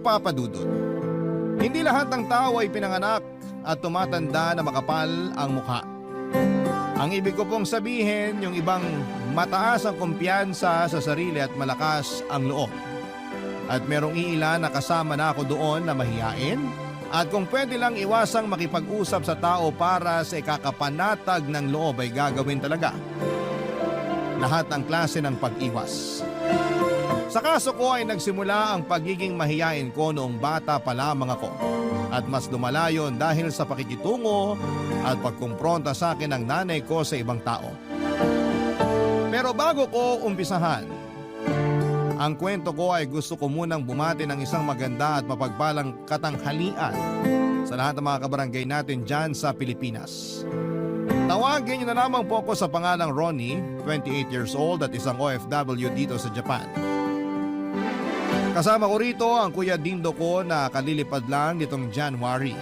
papadudod. Hindi lahat ng tao ay pinanganak at tumatanda na makapal ang mukha. Ang ibig ko pong sabihin, yung ibang mataas ang kumpiyansa sa sarili at malakas ang loob. At merong iilan na kasama na ako doon na mahiyain at kung pwede lang iwasang makipag-usap sa tao para sa ikakapanatag ng loob ay gagawin talaga. Lahat ng klase ng pag-iwas. Sa kaso ko ay nagsimula ang pagiging mahiyain ko noong bata pa lamang ako. At mas lumala yon dahil sa pakikitungo at pagkumpronta sa akin ng nanay ko sa ibang tao. Pero bago ko umpisahan, ang kwento ko ay gusto ko munang bumati ng isang maganda at mapagpalang katanghalian sa lahat ng mga kabarangay natin dyan sa Pilipinas. Tawagin niyo na lamang po ako sa pangalang Ronnie, 28 years old at isang OFW dito sa Japan. Kasama ko rito ang Kuya Dindo ko na kalilipad lang nitong January.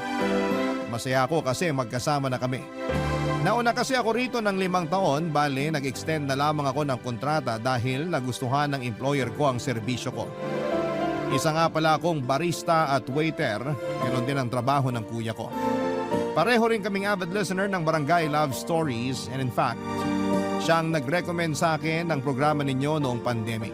Masaya ako kasi magkasama na kami. Nauna kasi ako rito ng 5 taon, bale nag-extend na lamang ako ng kontrata dahil nagustuhan ng employer ko ang serbisyo ko. Isa nga pala akong barista at waiter, ganoon din ang trabaho ng kuya ko. Pareho rin kaming avid listener ng Barangay Love Stories and in fact, siyang nag-recommend sa akin ng programa ninyo noong pandemic.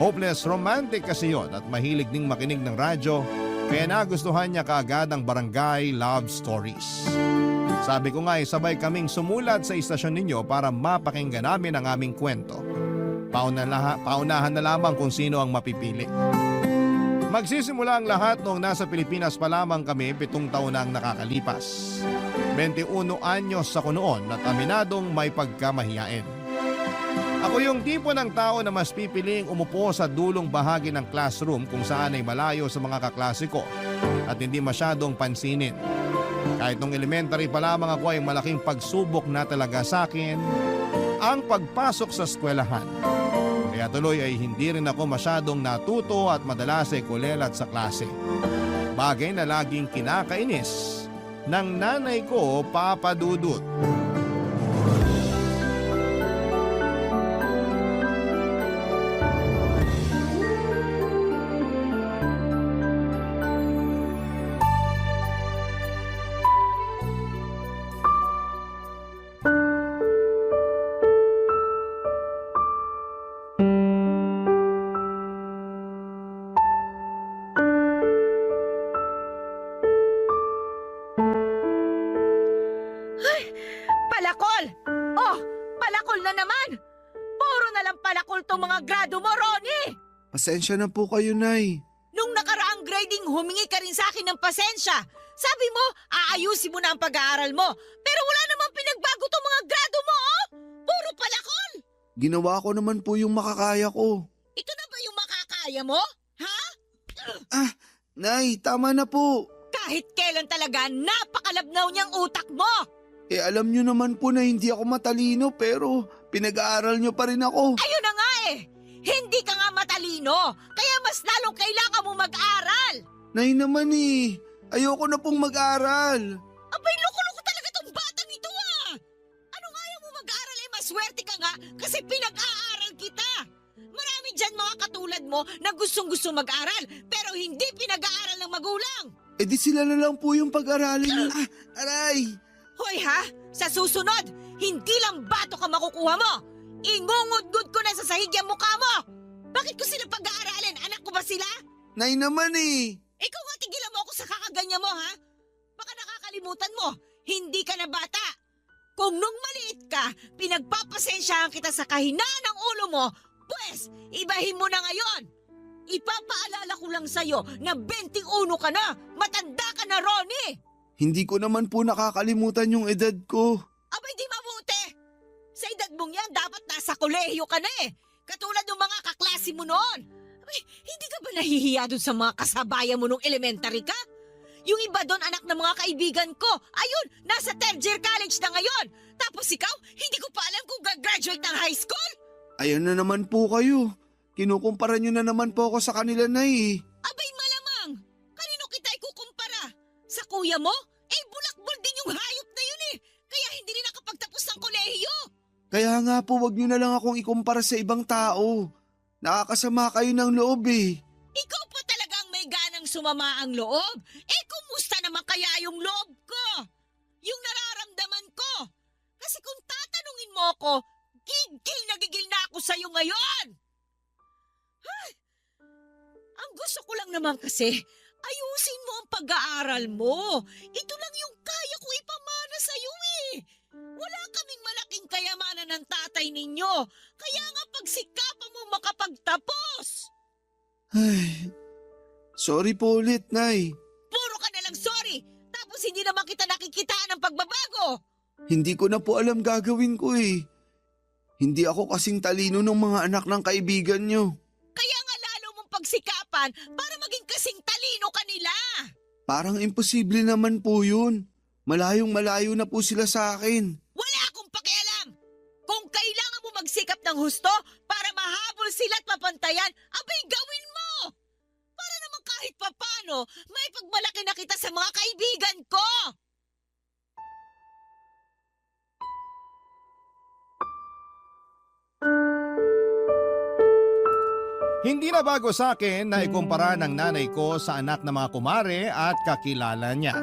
Hopeless romantic kasi yon at mahilig ding makinig ng radyo kaya nagustuhan niya kaagad ang Barangay Love Stories. Sabi ko nga sabay kaming sumulat sa istasyon ninyo para mapakinggan namin ang aming kwento. Paunahan na lamang kung sino ang mapipili. Magsisimula ang lahat noong nasa Pilipinas pa lamang kami 7 taon na ang nakakalipas. 21 anyos ako noon at aminadong may pagkamahiyain. Ako yung tipo ng tao na mas pipiling umupo sa dulong bahagi ng classroom kung saan ay malayo sa mga kaklase ko at hindi masyadong pansinin. Kahit nung elementary pa lamang ako ay malaking pagsubok na talaga sa akin ang pagpasok sa eskwelahan. Kaya tuloy ay hindi rin ako masyadong natuto at madalas ay kulelat sa klase. Bagay na laging kinakainis ng nanay ko, Papa Dudut. Palakol! Oh, palakol na naman! Puro na lang palakol tong mga grado mo, Ronnie! Pasensya na po kayo, Nay. Nung nakaraang grading, humingi ka rin sa akin ng pasensya. Sabi mo, aayusin mo na ang pag-aaral mo. Pero wala namang pinagbago tong mga grado mo, oh! Puro palakol! Ginawa ko naman po yung makakaya ko. Ito na ba yung makakaya mo? Ha? Nay, tama na po. Kahit kailan talaga, napakalabnaw niyang utak mo! Alam nyo naman po na hindi ako matalino pero pinag-aaral nyo pa rin ako. Ayun na nga eh! Hindi ka nga matalino, kaya mas lalong kailangan mo mag-aral! Nay naman ayoko na pong mag-aral. Abay, loko-loko talaga tong batang ito ah! Anong ayaw mo mag-aral eh, maswerte ka nga kasi pinag-aaral kita! Marami dyan mga katulad mo na gustong-gusto mag-aral pero hindi pinag-aaral ng magulang! Di sila na lang po yung pag-aralin. Aray! Hoy ha, sa susunod, hindi lang bato ka makukuha mo! Ingungudgud ko na sa sahig yung mukha mo! Bakit ko sila pag-aaralin? Anak ko ba sila? Nay naman Ikaw nga tigilan mo ako sa kakaganyan mo ha? Baka nakakalimutan mo, hindi ka na bata! Kung nung maliit ka, pinagpapasensyahan kita sa kahinaan ng ulo mo, pues, ibahin mo na ngayon! Ipapaalala ko lang sa'yo na 21 ka na! Matanda ka na, Ronnie! Hindi ko naman po nakakalimutan yung edad ko. Abay di mabuti! Sa edad mong yan, dapat nasa kolehiyo ka na eh! Katulad ng mga kaklase mo noon! Abay, hindi ka ba nahihiya dun sa mga kasabayan mo nung elementary ka? Yung iba doon anak ng mga kaibigan ko, ayun, nasa third year college na ngayon! Tapos ikaw, hindi ko pa alam kung gagraduate ng high school? Ayan na naman po kayo. Kinukumpara nyo na naman po ako sa kanila, Nay. Abay malamang! Kanino kita ikukumpara? Sa kuya mo? Bulakbol din yung hayop na yun eh! Kaya hindi rin nakapagtapos ng kolehiyo! Kaya nga po wag nyo na lang akong ikumpara sa ibang tao. Nakakasama kayo ng loob eh. Ikaw pa talagang may gana sumama ang loob. Kumusta naman kaya yung loob ko? Yung nararamdaman ko? Kasi kung tatanungin mo ako, gigil na ako sa'yo ngayon. Ay, ang gusto ko lang naman kasi, ayusin mo ang pag-aaral mo. Ito lang yung kaya ko ipamana sa'yo eh. Wala kaming malaking kayamanan ng tatay ninyo. Kaya nga pagsikapan mo makapagtapos. Ay, sorry po ulit, Nay. Puro ka na lang sorry. Tapos hindi naman kita nakikitaan ng pagbabago. Hindi ko na po alam gagawin ko eh. Hindi ako kasing talino ng mga anak ng kaibigan nyo. Kaya nga lalo mong pagsikapan para maging kasing talino kanila. Parang imposible naman po yun. Malayong malayo na po sila sa akin. Wala akong pakialam. Kung kailangan mo magsikap ng husto para mahabol sila at mapantayan, abay gawin mo. Para naman kahit papano, may pagmalaki na kita sa mga kaibigan ko. Hindi na bago sa akin na ikumpara ng nanay ko sa anak ng mga kumare at kakilala niya.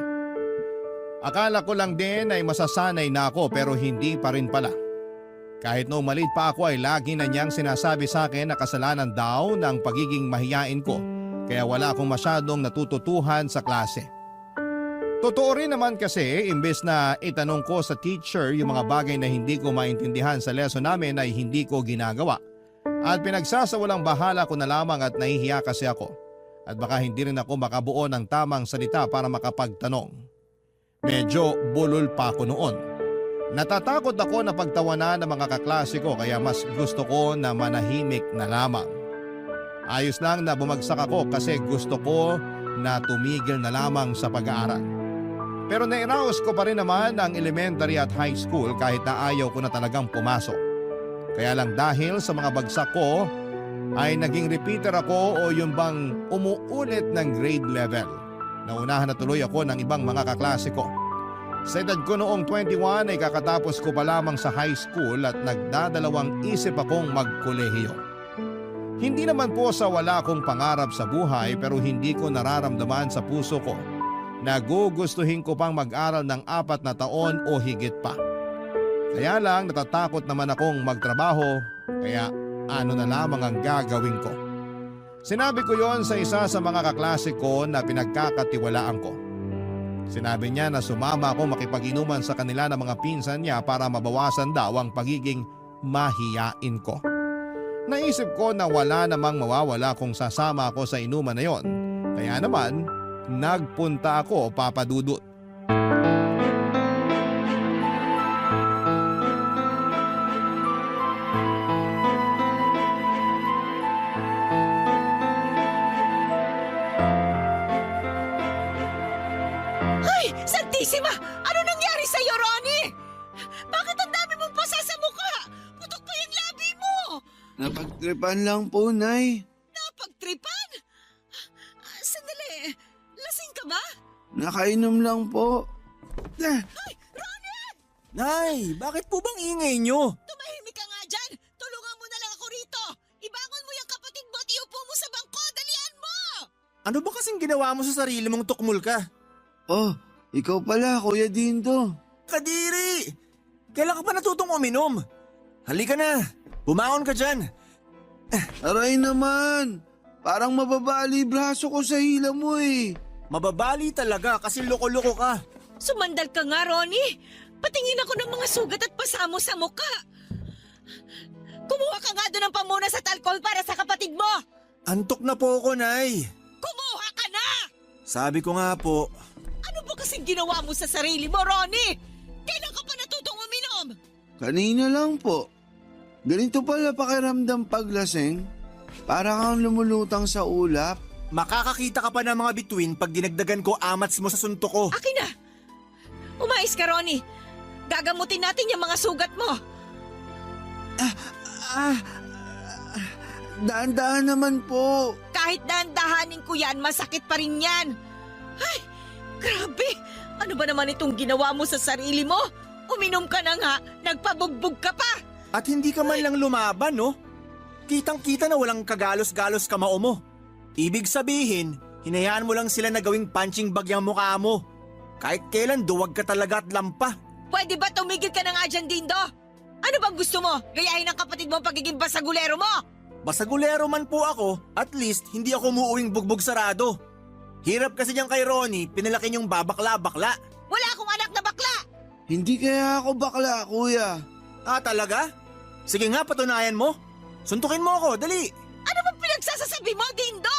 Akala ko lang din ay masasanay na ako pero hindi pa rin pala. Kahit noong maliit pa ako ay lagi na niyang sinasabi sa akin na kasalanan daw ng pagiging mahiyain ko kaya wala akong masyadong natututuhan sa klase. Totoo rin naman kasi imbes na itanong ko sa teacher yung mga bagay na hindi ko maintindihan sa lesson namin ay hindi ko ginagawa. At pinagsasawalang bahala ko na lamang at nahihiya kasi ako. At baka hindi rin ako makabuo ng tamang salita para makapagtanong. Medyo bulol pa ako noon. Natatakot ako na pagtawanan ng mga kaklase ko kaya mas gusto ko na manahimik na lamang. Ayos lang na bumagsak ako kasi gusto ko na tumigil na lamang sa pag-aaral. Pero nairaos ko pa rin naman ang elementary at high school kahit na ayaw ko na talagang pumasok. Kaya lang dahil sa mga bagsak ko ay naging repeater ako o yung bang umuulit ng grade level. Naunahan na tuloy ako ng ibang mga kaklase ko. Sa edad ko noong 21 ay kakatapos ko pa lamang sa high school at nagdadalawang isip akong magkolehiyo. Hindi naman po sa wala akong pangarap sa buhay pero hindi ko nararamdaman sa puso ko na gugustuhin ko pang mag-aral ng 4 na taon o higit pa. Kaya lang natatakot naman akong magtrabaho kaya ano na lamang ang gagawin ko. Sinabi ko yon sa isa sa mga kaklase ko na pinagkakatiwalaan ko. Sinabi niya na sumama ako makipag-inuman sa kanila ng mga pinsan niya para mabawasan daw ang pagiging mahiyain ko. Naisip ko na wala namang mawawala kung sasama ako sa inuman na yon. Kaya naman, nagpunta ako, Papa Dudut. Ay, Santisima! Ano nangyari sa'yo, Ronnie? Bakit ang dami mong pasa sa mukha? Putok pa yung labi mo! Napagtripan lang po, Nay. Napagtripan? Sandali, lasing ka ba? Nakainom lang po. Ay, Ronnie! Nay, bakit po bang ingay nyo? Tumahimik ka nga dyan! Tulungan mo na lang ako rito! Ibangon mo yung kapatid mo at iupo mo sa bangko! Dalian mo! Ano ba kasing ginawa mo sa sarili mong tukmul ka? Oh, ikaw pala, Kuya Dindo. Kadiri! Kailan ka pa natutong uminom? Halika na, bumangon ka dyan. Aray naman. Parang mababali braso ko sa hila mo eh. Mababali talaga kasi loko-loko ka. Sumandal ka nga, Ronnie! Patingin ako ng mga sugat at pasamo sa mukha! Kumuha ka nga doon ng pamunas at alcohol para sa kapatid mo! Antok na po ako, Nay. Kumuha ka na! Sabi ko nga po, Ano ba kasing ginawa mo sa sarili mo, Ronnie? Kailan ka pa natutong uminom? Kanina lang po. Ganito pala pakiramdam paglasing. Para kang lumulutang sa ulap. makakakita ka pa ng mga bituin pag dinagdagan ko amats mo sa suntok ko. Akin na! Umayos ka, Ronnie! Gagamutin natin yung mga sugat mo! Daan-daan naman po. Kahit dahan-dahanin ko yan, masakit pa rin yan! Ay, grabe! Ano ba naman itong ginawa mo sa sarili mo? Uminom ka na nga, nagpabugbog ka pa! At hindi ka man lang lumaban, no? Kitang-kita na walang kagalos-galos kamao mo. Ibig sabihin, Hinayaan mo lang sila na gawing punching bag yung mukha mo. Kahit kailan duwag ka talaga at lampa. Pwede ba tumigil ka na nga dyan, Dindo? Ano bang gusto mo? Gayahin ng kapatid mo ang pagiging basagulero mo? Basagulero man po ako, at least hindi ako umuuwing bugbog sarado. Hirap kasi diyan kay Ronnie, pinalaki niyong babakla-bakla. Wala akong anak na bakla! Hindi kaya ako bakla, kuya. Ah, talaga? Sige nga, patunayan mo. Suntukin mo ako, dali. Ano bang pinagsasasabi mo, Dindo?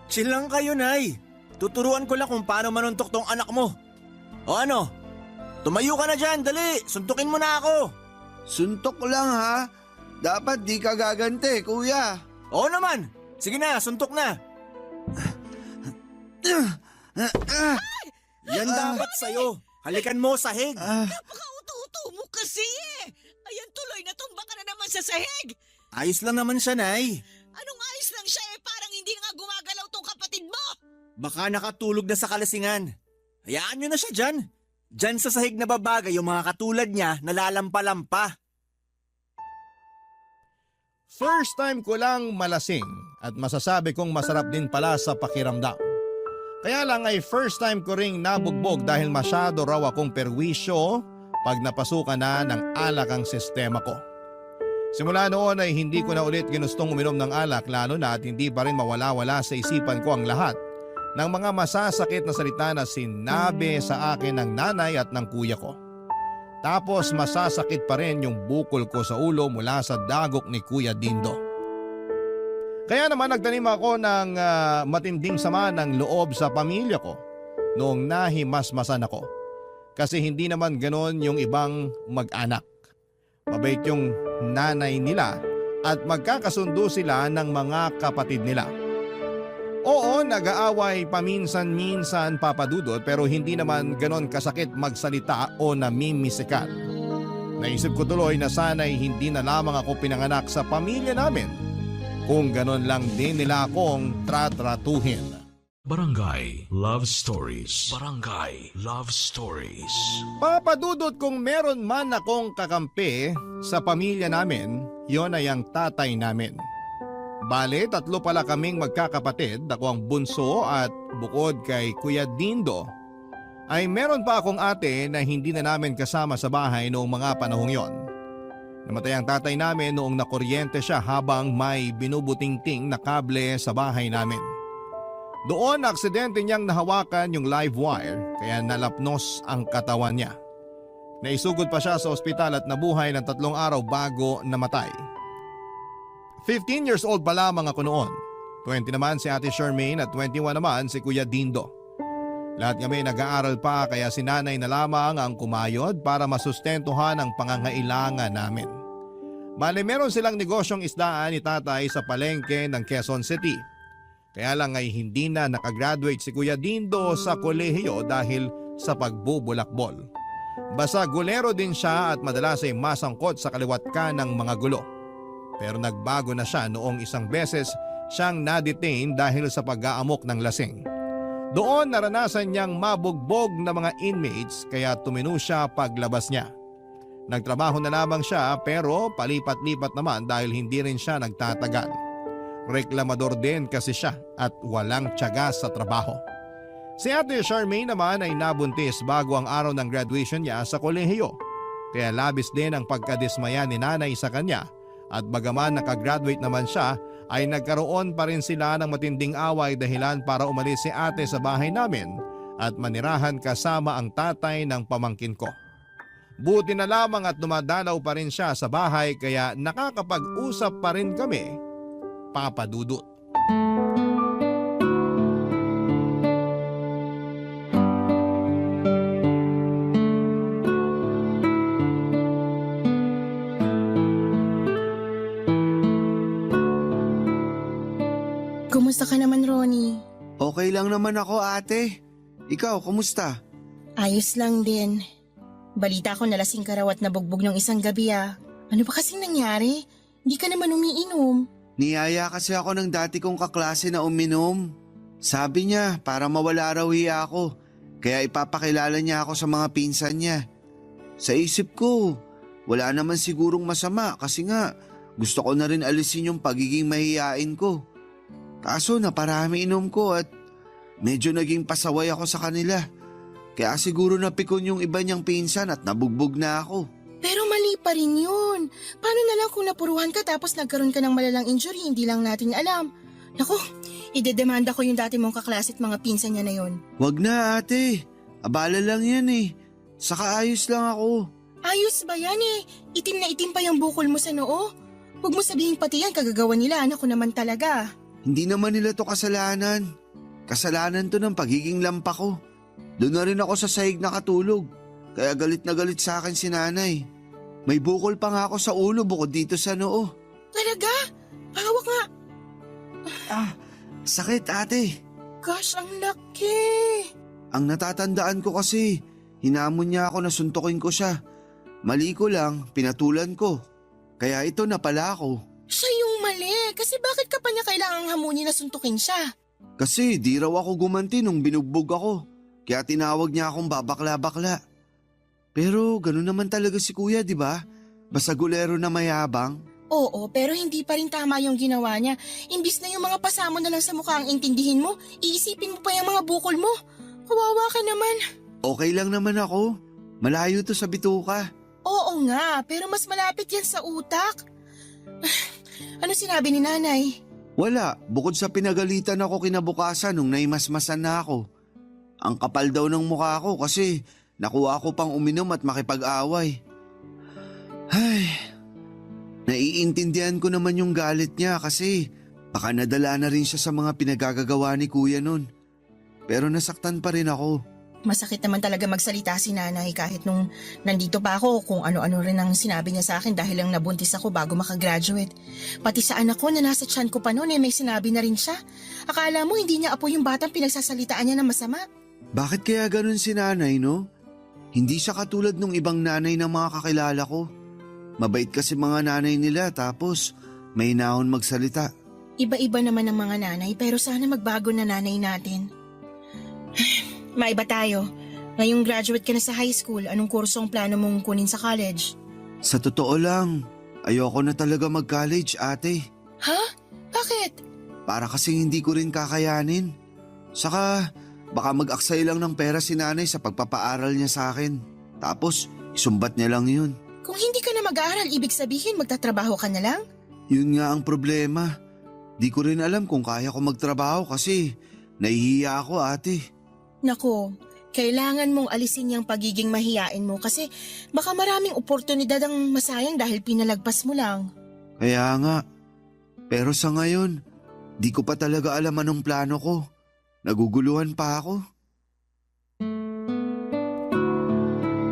Chill lang kayo, Nay. Tuturuan ko lang kung paano manuntok tong anak mo. O ano? Tumayo ka na dyan, dali. Suntukin mo na ako. Suntok lang ha. Dapat di ka gagante, kuya. Oo naman. Sige na, suntok na. Yan dapat sa'yo. Halikan mo sahig. Napaka-uto-uto mo kasi eh. Ayan tuloy, natumba ka na naman sa sahig. Ayos lang naman siya, Nay. Anong ayos lang siya eh, parang hindi nga gumagalaw tong kapatid mo. Baka nakatulog na sa kalasingan. Hayaan nyo na siya dyan. Dyan sa sahig na babagay yung mga katulad niya nalalampa-lampa. First time ko lang malasing at masasabi kong masarap din pala sa pakiramdam. Kaya lang ay first time ko ring nabugbog dahil masyado raw akong perwisyo pag napasukan na ng alak ang sistema ko. Simula noon ay hindi ko na ulit ginustong uminom ng alak lalo na at hindi pa rin mawala-wala sa isipan ko ang lahat ng mga masasakit na salita na sinabi sa akin ng nanay at ng kuya ko. Tapos masasakit pa rin yung bukol ko sa ulo mula sa dagok ni Kuya Dindo. Kaya naman nagtanim ako ng matinding sama ng loob sa pamilya ko noong nahimasmasan ako. Kasi hindi naman ganon yung ibang mag-anak. Mabait yung nanay nila at magkakasundo sila ng mga kapatid nila. Oo, nag-aaway paminsan-minsan papadudot pero hindi naman ganon kasakit magsalita o namimisikal. Naisip ko tuloy na sana'y hindi na lamang ako pinanganak sa pamilya namin kung ganon lang din nila akong tratratuhin. Barangay Love Stories. Barangay Love Stories. Papadudot kung meron man akong kakampi sa pamilya namin, yon ay ang tatay namin. Bale, 3 pala kaming magkakapatid, ako ang bunso at bukod kay Kuya Dindo, ay meron pa akong ate na hindi na namin kasama sa bahay noong mga panahong yon. Namatay ang tatay namin noong nakuryente siya habang may binubutingting na kable sa bahay namin. Doon aksidente niyang nahawakan yung live wire kaya nalapnos ang katawan niya. Naisugod pa siya sa ospital at nabuhay ng 3 araw bago namatay. 15 years old pa lamang ako noon. 20 naman si Ate Charmaine at 21 naman si Kuya Dindo. Lahat kami nag-aaral pa kaya si nanay na lamang ang kumayod para masustentuhan ang pangangailangan namin. Bale meron silang negosyong isdaan ni tatay sa palengke ng Quezon City. Kaya lang ay hindi na nakagraduate si Kuya Dindo sa kolehiyo dahil sa pagbubulakbol. Basta gulero din siya at madalas ay masangkot sa kaliwat ka ng mga gulo. Pero nagbago na siya noong isang beses siyang na-detain dahil sa pag-aamok ng lasing. Doon naranasan niyang mabugbog na mga inmates kaya tumino siya paglabas niya. Nagtrabaho na lamang siya pero palipat-lipat naman dahil hindi rin siya nagtatagal. Reklamador din kasi siya at walang tiyaga sa trabaho. Si Ate Charmaine naman ay nabuntis bago ang araw ng graduation niya sa kolehiyo. Kaya labis din ang pagkadismaya ni nanay sa kanya at bagaman nakagraduate naman siya ay nagkaroon pa rin sila ng matinding away dahilan para umalis si ate sa bahay namin at manirahan kasama ang tatay ng pamangkin ko. Buti na lamang at dumadalaw pa rin siya sa bahay kaya nakakapag-usap pa rin kami, Papa Dudut. Kumusta ka naman, Ronnie? Okay lang naman ako, ate. Ikaw, kumusta? Ayos lang din. Balita ko nalasing ka raw at nabugbog ng isang gabi ah. Ano ba kasing nangyari? Hindi ka naman umiinom. Niyaya kasi ako ng dati kong kaklase na uminom. Sabi niya, para mawala raw hiya ako. Kaya ipapakilala niya ako sa mga pinsan niya. Sa isip ko, wala naman sigurong masama kasi nga gusto ko na rin alisin yung pagiging mahiyain ko. Kaso naparami inom ko at Medyo naging pasaway ako sa kanila. Kaya siguro napikon yung iba niyang pinsan at nabugbog na ako. Pero mali pa rin yun. Paano na lang kung napuruhan ka tapos nagkaroon ka ng malalang injury, hindi lang natin alam. Naku, idedemanda ko yung dati mong kaklase at mga pinsan niya na yon. Wag na ate, abala lang yan eh. Saka ayos lang ako. Ayos ba yan eh? Itim na itim pa yung bukol mo sa noo. Huwag mo sabihin pati yan kagagawa nila, anak ko naman talaga. Hindi naman nila to kasalanan. Kasalanan to ng pagiging lampa ko. Doon na rin ako sa sahig nakatulog. Kaya galit na galit sa akin si nanay. May bukol pa nga ako sa ulo bukod dito sa noo. Talaga? Hawak nga. Sakit ate. Gosh, ang laki. Ang natatandaan ko kasi, hinamon niya ako na suntukin ko siya. Mali ko lang, pinatulan ko. Kaya ito na pala ako. Siya yung mali. Kasi bakit ka pa niya kailangang hamunin na suntukin siya? Kasi di raw ako gumanti nung binugbog ako. Kaya tinawag niya akong babakla-bakla. Pero ganun naman talaga si kuya, di ba? Basagulero na mayabang. Oo, pero hindi pa rin tama yung ginawa niya. Imbis na yung mga pasamo na lang sa mukha ang intindihin mo, iisipin mo pa yung mga bukol mo. Kawawa ka naman. Okay lang naman ako. Malayo to sa bituka. Oo nga, pero mas malapit yan sa utak. Ano sinabi ni nanay? Wala, bukod sa pinagalitan ako kinabukasan nung naimasmasan na ako. Ang kapal daw ng mukha ko kasi nakuha ko pang uminom at makipag-away. Ay, naiintindihan ko naman yung galit niya kasi baka nadala na rin siya sa mga pinagagagawa ni kuya nun. Pero nasaktan pa rin ako. Masakit naman talaga magsalita si nanay kahit nung nandito pa ako kung ano-ano rin ang sinabi niya sa akin dahil lang nabuntis ako bago makagraduate. Pati sa anak ko na nasa tiyan ko pa noon may sinabi na rin siya. Akala mo hindi niya apo yung batang pinagsasalitaan niya na masama. Bakit kaya ganun si nanay, no? Hindi siya katulad nung ibang nanay ng mga kakilala ko. Mabait kasi mga nanay nila tapos may naon magsalita. Iba-iba naman ang mga nanay pero sana magbago na nanay natin. Maiba tayo. Ngayong graduate ka na sa high school, anong kurso ang plano mong kunin sa college? Sa totoo lang, ayoko na talaga mag-college, ate. Ha? Bakit? Para kasing hindi ko rin kakayanin. Saka, baka mag-aksay lang ng pera si nanay sa pagpapaaral niya sa akin. Tapos, isumbat niya lang yun. Kung hindi ka na mag-aaral, ibig sabihin magtatrabaho ka na lang? Yun nga ang problema. Di ko rin alam kung kaya ko magtrabaho kasi nahihiya ako, ate. Nako, kailangan mong alisin yung pagiging mahiyain mo kasi baka maraming oportunidad ang masayang dahil pinalagpas mo lang. Kaya nga. Pero sa ngayon, di ko pa talaga alam anong plano ko. Naguguluhan pa ako.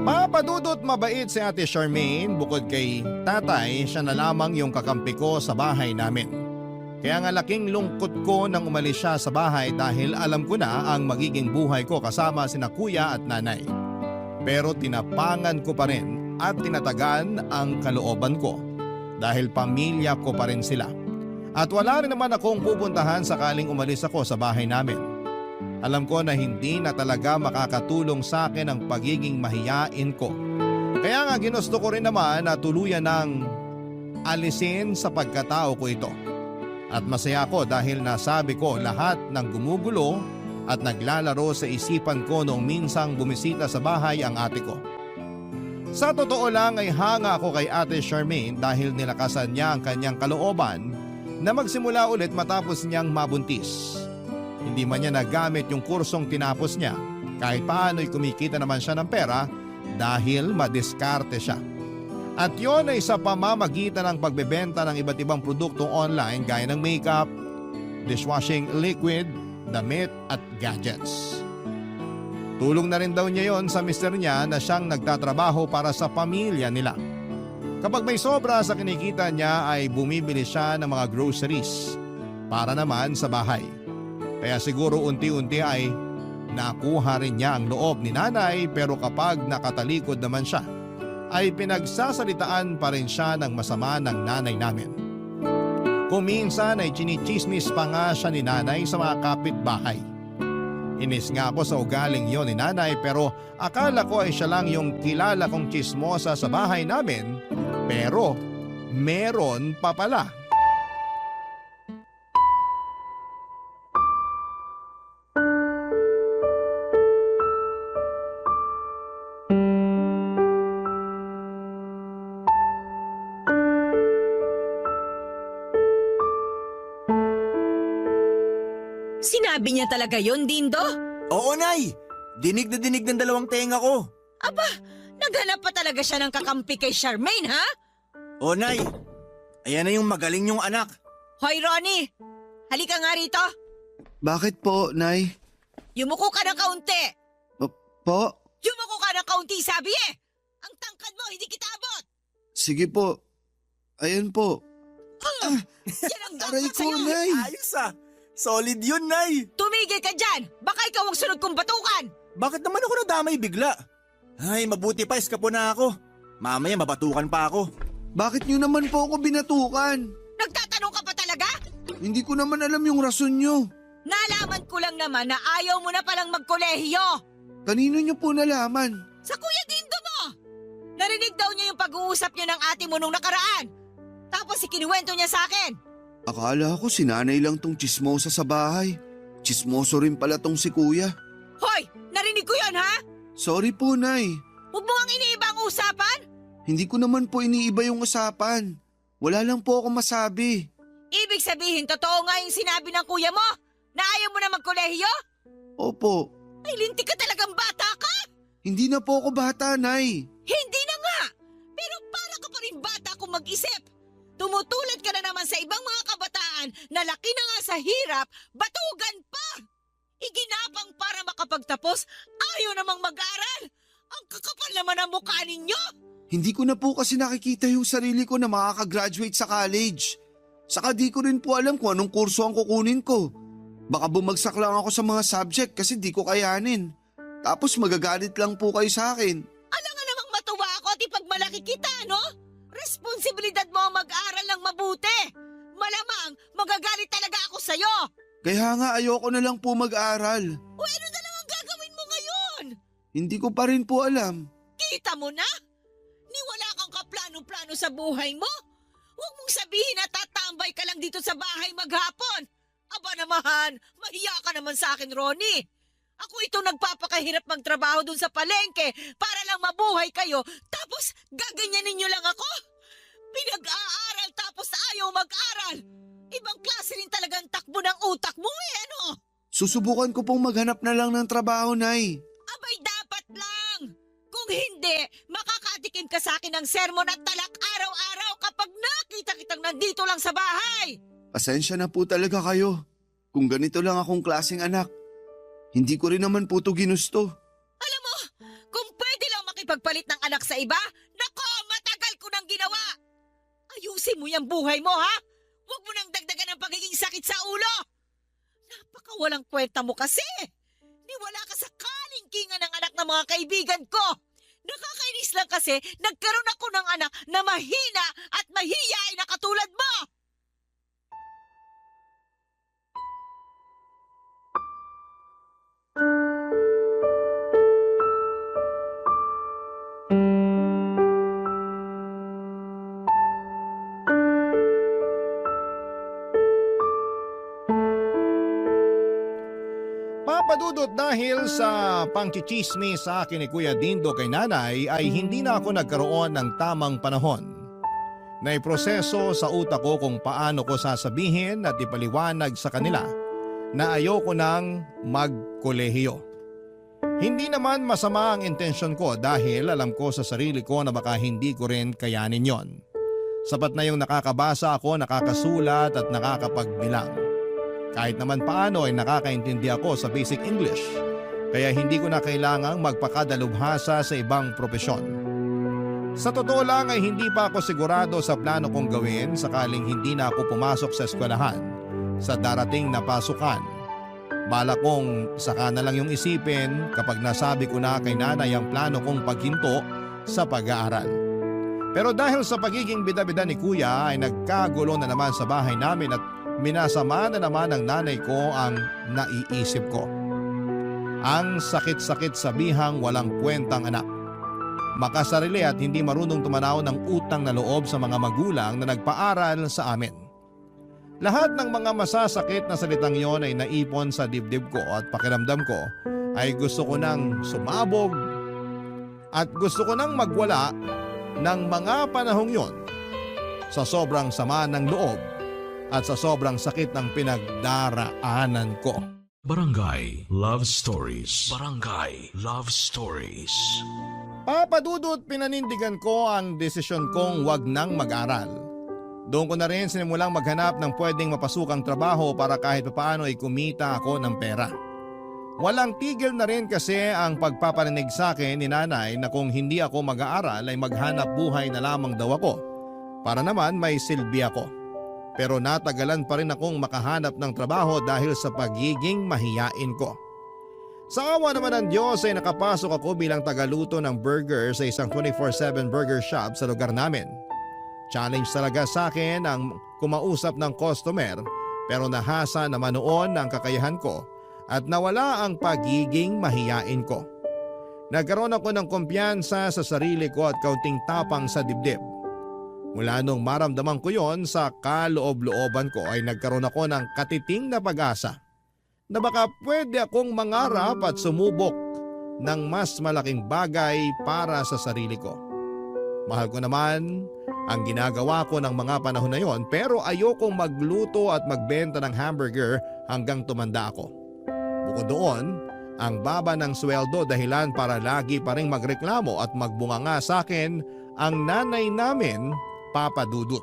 Papadudot mabait si Ate Charmaine, bukod kay tatay, siya na lamang yung kakampi ko sa bahay namin. Kaya nga laking lungkot ko nang umalis siya sa bahay dahil alam ko na ang magiging buhay ko kasama sina kuya at nanay. Pero tinapangan ko pa rin at tinatagan ang kalooban ko dahil pamilya ko pa rin sila. At wala rin naman akong pupuntahan sakaling umalis ako sa bahay namin. Alam ko na hindi na talaga makakatulong sa akin ang pagiging mahiyain ko. Kaya nga ginusto ko rin naman na tuluyan ng alisin sa pagkatao ko ito. At masaya ako dahil nasabi ko lahat ng gumugulo at naglalaro sa isipan ko noong minsang bumisita sa bahay ang ate ko. Sa totoo lang ay hanga ako kay Ate Charmaine dahil nilakasan niya ang kanyang kalooban na magsimula ulit matapos niyang mabuntis. Hindi man niya nagamit yung kursong tinapos niya, kahit paano'y kumikita naman siya ng pera dahil madiskarte siya. At yon ay sa pamamagitan ng pagbebenta ng iba't ibang produktong online gaya ng makeup, dishwashing liquid, damit at gadgets. Tulong na rin daw niya yon sa mister niya na siyang nagtatrabaho para sa pamilya nila. Kapag may sobra sa kinikita niya ay bumibili siya ng mga groceries para naman sa bahay. Kaya siguro unti-unti ay nakuha rin niya ang loob ni nanay pero kapag nakatalikod naman siya, ay pinagsasalitaan pa rin siya ng masama ng nanay namin. Kung minsan ay chinichismis pa nga siya ni nanay sa mga kapitbahay. Inis nga ako sa ugaling yon ni nanay pero akala ko ay siya lang yung kilala kong chismosa sa bahay namin, pero meron pa pala. Sinabi niya talaga yun, Dindo? Oo, Nay. Dinig na dinig ng dalawang tenga ko. Aba, naghanap pa talaga siya ng kakampi kay Charmaine, ha? O, Nay. Ayan na yung magaling yung anak. Hoy, Ronnie! Halika nga rito. Bakit po, Nay? Yumuko ka ng kaunti. Po? Yumuko ka ng kaunti, sabi eh! Ang tangkad mo, hindi kita abot! Sige po. Ayan po. Yan ang Aray dapat ko, sa'yo! Nay! Ayos ah. Solid yun, Nay. Tumigil ka dyan! Baka ikaw ang sunod kong batukan! Bakit naman ako nadamay bigla? Ay, mabuti pa, eskapo na ako. Mamaya mabatukan pa ako. Bakit nyo naman po ako binatukan? Nagtatanong ka pa talaga? Hindi ko naman alam yung rason nyo. Nalaman ko lang naman na ayaw mo na palang magkolehiyo! Kanino nyo po nalaman? Sa Kuya Dindo mo! Narinig daw niya yung pag-uusap niyo ng ate mo nung nakaraan. Tapos ikinuwento niya sa akin. Akala ko sinanay lang tong chismosa sa bahay. Chismoso rin pala tong si kuya. Hoy! Narinig ko yun, ha? Sorry po, Nay. Huwag mo ang iniiba ang usapan! Hindi ko naman po iniiba yung usapan. Wala lang po ako masabi. Ibig sabihin, totoo nga yung sinabi ng kuya mo? Na ayaw mo na magkolehiyo? Opo, Ay, linti ka talagang bata ka! hindi na po ako bata, Nay. Hindi na nga! Pero para ka pa rin bata kung mag-isip. Tumutulad ka na naman sa ibang mga kabataan na laki na nga sa hirap, batugan pa! Iginapang para makapagtapos, ayaw namang mag-aral! Ang kakapal naman ang mukha ninyo! Hindi ko na po kasi nakikita yung sarili ko na makakagraduate sa college. Saka di ko rin po alam kung anong kurso ang kukunin ko. Baka bumagsak lang ako sa mga subject kasi di ko kayanin. Tapos magagalit lang po kayo sa akin. Alam nga namang matuwa ako at ipagmalaki kita, no? Responsibilidad mo ang mag-aral ng mabuti. Malamang magagalit talaga ako sa'yo. Kaya nga ayoko na lang po mag-aral. O ano na lang ang gagawin mo ngayon? Hindi ko pa rin po alam. Kita mo na? Ni wala kang kaplano-plano sa buhay mo? Huwag mong sabihin na tatambay ka lang dito sa bahay maghapon. Aba naman, mahiya ka naman sa akin, Ronnie. Ako ito nagpapakahirap magtrabaho dun sa palengke para lang mabuhay kayo, tapos gaganyanin niyo lang ako? Pinag-aaral tapos ayaw mag-aral. Ibang klase rin talagang takbo ng utak mo eh, ano? Susubukan ko pong maghanap na lang ng trabaho, Nay. Abay, dapat lang. Kung hindi, makakatikim ka sa akin ng sermon at talak araw-araw kapag nakita kitang nandito lang sa bahay. Pasensya na po talaga kayo. Kung ganito lang akong klaseng anak. Hindi ko rin naman po to ginusto. Alam mo, kung pwede lang makipagpalit ng anak sa iba, nako, matagal ko nang ginawa. Ayusin mo yung buhay mo, ha? Huwag mo nang dagdagan ng pagiging sakit sa ulo. Napakawalang kwenta mo kasi. Niwala ka sa kalingkingan ng anak ng mga kaibigan ko. Nakakainis lang kasi nagkaroon ako ng anak na mahina at mahiyain na katulad mo. Papadudot dahil sa pangchichismis sa akin ni Kuya Dindo kay nanay ay hindi na ako nagkaroon ng tamang panahon. Naiproseso sa utak ko kung paano ko sasabihin at ipaliwanag sa kanila na ayoko nang magkolehiyo. Hindi naman masama ang intensyon ko dahil alam ko sa sarili ko na baka hindi ko rin kayanin yon. Sapat na yung nakakabasa ako, nakakasulat at nakakapagbilang. Kahit naman paano ay nakakaintindi ako sa basic English, kaya hindi ko na kailangang magpakadalubhasa sa ibang propesyon. Sa totoo lang ay hindi pa ako sigurado sa plano kong gawin sakaling hindi na ako pumasok sa eskwelahan sa darating na pasukan. Balak kong saka na lang yung isipin kapag nasabi ko na kay nanay ang plano kong paghinto sa pag-aaral. Pero dahil sa pagiging bida-bida ni kuya ay nagkagulo na naman sa bahay namin at minasama na naman ng nanay ko ang naiisip ko. Ang sakit-sakit sa bihang walang kwentang anak. Makasarili at hindi marunong tumanaw ng utang na loob sa mga magulang na nagpaaral sa amin. Lahat ng mga masasakit na salitang yon ay naipon sa dibdib ko at pakiramdam ko ay gusto ko nang sumabog at gusto ko nang magwala ng mga panahong yon sa sobrang sama ng loob at sa sobrang sakit ng pinagdaraanan ko. Barangay Love Stories. Barangay Love Stories. Papadudot pinanindigan ko ang desisyon kong wag nang mag-aral. Doon ko na rin sinimulang maghanap ng pwedeng mapasukang trabaho para kahit papaano ay kumita ako ng pera. Walang tigil na rin kasi ang pagpaparinig sa akin ni nanay na kung hindi ako mag-aaral ay maghanap buhay na lamang daw ako. Para naman may silbi ako. Pero natagalan pa rin akong makahanap ng trabaho dahil sa pagiging mahiyain ko. Sa awa naman ng Diyos ay nakapasok ako bilang tagaluto ng burger sa isang 24/7 burger shop sa lugar namin. Challenge talaga sa akin ang kumausap ng customer pero nahasa naman noon ang kakayahan ko at nawala ang pagiging mahiyain ko. Nagkaroon ako ng kumpiyansa sa sarili ko at kaunting tapang sa dibdib. Mula nung maramdaman ko yon sa kaloob-looban ko ay nagkaroon ako ng katiting na pag-asa na baka pwede akong mangarap at sumubok ng mas malaking bagay para sa sarili ko. Mahal ko naman ang ginagawa ko ng mga panahon na yon pero ayokong magluto at magbenta ng hamburger hanggang tumanda ako. Bukod doon, ang baba ng sweldo dahilan para lagi pa rin magreklamo at magbunganga sa akin ang nanay namin, Papa Dudut.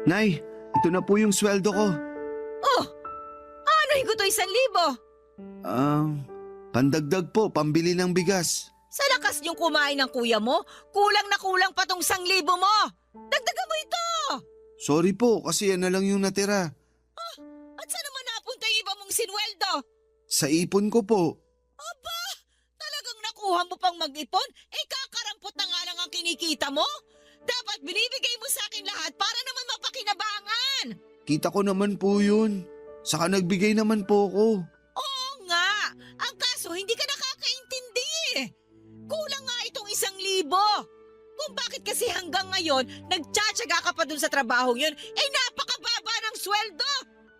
Nay, ito na po yung sweldo ko. Oh, ano ko to 1,000? Pandagdag po, pambili ng bigas. Sa lakas niyong kumain ng kuya mo, kulang na kulang pa tong 1,000 mo. Dagdagan mo ito. Sorry po, kasi yan na lang yung natira. At saan naman napunta yung iba mong sinweldo? Sa ipon ko po. Aba, talagang nakuha mo pang mag-ipon? Kakarampot na nga lang ang kinikita mo. Dapat binibigay mo sa akin lahat para naman mapakinabangan. Kita ko naman po yun. Saka nagbigay naman po ko. Oo nga, ang kaso hindi ka nakakaintindi eh. Kulang nga itong 1,000. Kung bakit kasi hanggang ngayon, nagtsatsaga ka pa dun sa trabaho yun, napakababa ng sweldo.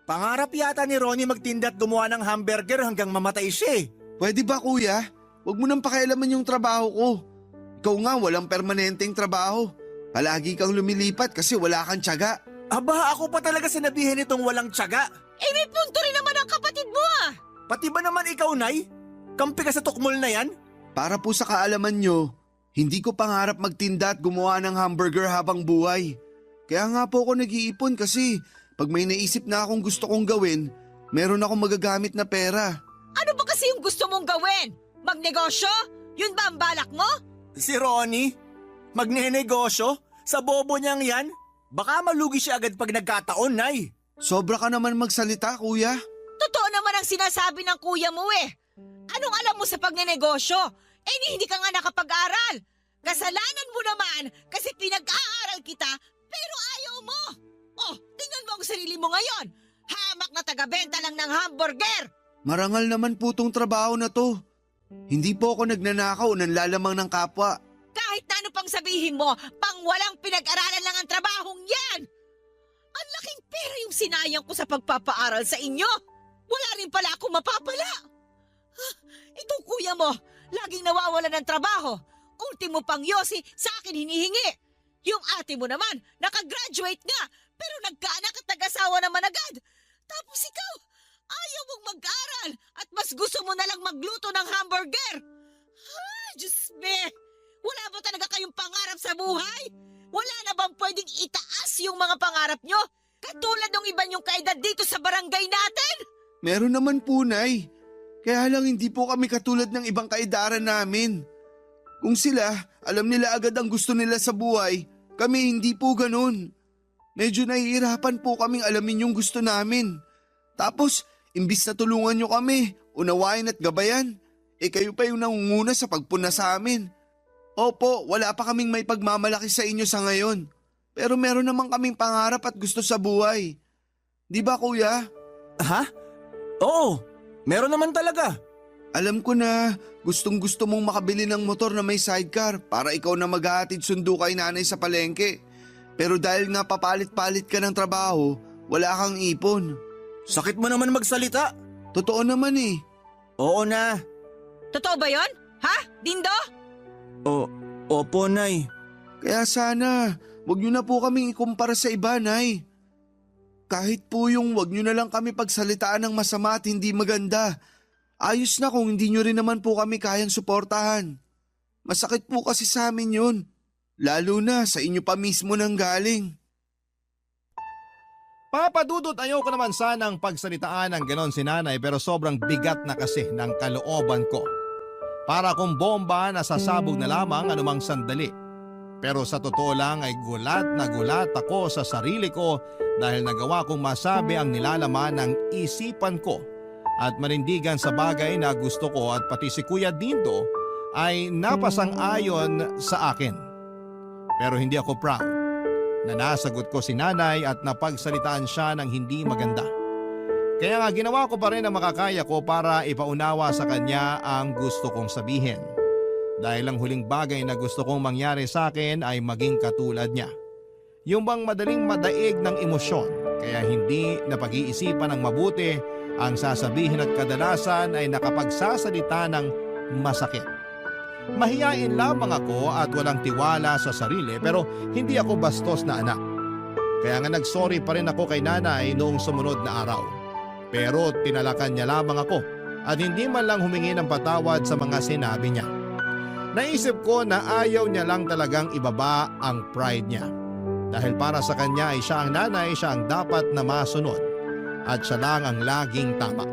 Pangarap yata ni Ronnie magtinda at gumawa ng hamburger hanggang mamatay siya eh. Pwede ba kuya? Huwag mo nang pakialaman yung trabaho ko. Ikaw nga walang permanenteng trabaho. Palagi kang lumilipat kasi wala kang tiyaga. Aba, ako pa talaga sinabihin itong walang tiyaga. May punto rin naman ang kapatid mo ah. Pati ba naman ikaw, Nay? Kampi ka sa tukmol na yan? Para po sa kaalaman nyo, hindi ko pangarap magtinda at gumawa ng hamburger habang buhay. Kaya nga po ako nag-iipon kasi pag may naisip na akong gusto kong gawin, meron akong magagamit na pera. Ano ba kasi yung gusto mong gawin? Magnegosyo? Yun ba ang balak mo? Si Ronnie? Magnenegosyo? Sa bobo niyang yan? Baka malugi siya agad pag nagkataon, Nay. Sobra ka naman magsalita, kuya. Totoo naman ang sinasabi ng kuya mo eh. Anong alam mo sa pagnenegosyo? Hindi ka nga nakapag-aral. Kasalanan mo naman kasi pinag-aaral kita pero ayaw mo. Oh, tingnan mo ang sarili mo ngayon. Hamak na taga-benta lang ng hamburger. Marangal naman po tong trabaho na to. Hindi po ako nagnanakaw o nanlalamang ng kapwa. Kahit na ano pang sabihin mo, pang walang pinag-aralan lang ang trabahong yan. Ang laking pera yung sinayang ko sa pagpapaaral sa inyo. Wala rin pala akong mapapala. Itong kuya mo, laging nawawala ng trabaho. Ultimo pang yosi, sa akin hinihingi. Yung ate mo naman, nakagraduate nga, pero nagkaanak at nag-asawa naman agad. Tapos ikaw, ayaw mong mag-aral at mas gusto mo na lang magluto ng hamburger. Diyos me, wala ba talaga kayong pangarap sa buhay? Wala na bang pwedeng itaas yung mga pangarap nyo? Katulad ng iba nyong kaedad dito sa barangay natin? Meron naman po, Nay. Kaya lang hindi po kami katulad ng ibang kaedaran namin. Kung sila, alam nila agad ang gusto nila sa buhay, kami hindi po ganun. Medyo nahihirapan po kaming alamin yung gusto namin. Tapos, imbis na tulungan nyo kami, unawain at gabayan, kayo pa yung nangunguna sa pagpuna sa amin. Opo, wala pa kaming may pagmamalaki sa inyo sa ngayon. Pero meron naman kaming pangarap at gusto sa buhay. Di ba, kuya? Ha? Oo, meron naman talaga. Alam ko na gustong-gusto mong makabili ng motor na may sidecar para ikaw na maghahatid sundo kay nanay sa palengke. Pero dahil nga papalit-palit ka ng trabaho, wala kang ipon. Sakit mo naman magsalita. Totoo naman eh. Oo na. Totoo ba yon? Ha? Dindo? Opo, Nay. Kaya sana, wag niyo na po kaming ikumpara sa iba, Nay. Kahit po yung wag niyo na lang kami pagsalitaan ng masama at hindi maganda. Ayos na kung hindi niyo rin naman po kami kayang suportahan. Masakit po kasi sa amin yun. Lalo na sa inyo pa mismo nang galing. Papadudot, ayoko naman sanang pagsalitaan ng ganon si nanay pero sobrang bigat na kasi ng kalooban ko. Para kung bomba na sasabog na lamang anumang sandali. Pero sa totoo lang ay gulat na gulat ako sa sarili ko dahil nagawa kong masabi ang nilalaman ng isipan ko at manindigan sa bagay na gusto ko at pati si Kuya Dindo ay napasang-ayon sa akin. Pero hindi ako proud na nasagot ko si nanay at napagsalitaan siya ng hindi maganda. Kaya nga ginawa ko pa rin ang makakaya ko para ipaunawa sa kanya ang gusto kong sabihin. Dahil ang huling bagay na gusto kong mangyari sa akin ay maging katulad niya. Yung bang madaling madaig ng emosyon kaya hindi napag-iisipan ng mabuti ang sasabihin at kadalasan ay nakapagsasalita ng masakit. Mahiyain lamang ako at walang tiwala sa sarili pero hindi ako bastos na anak. Kaya nga nagsorry pa rin ako kay nanay noong sumunod na araw. Pero tinalakan niya lamang ako at hindi man lang humingi ng patawad sa mga sinabi niya. Naisip ko na ayaw niya lang talagang ibaba ang pride niya. Dahil para sa kanya ay siya ang nanay, siya ang dapat na masunod. At siya lang ang laging tama.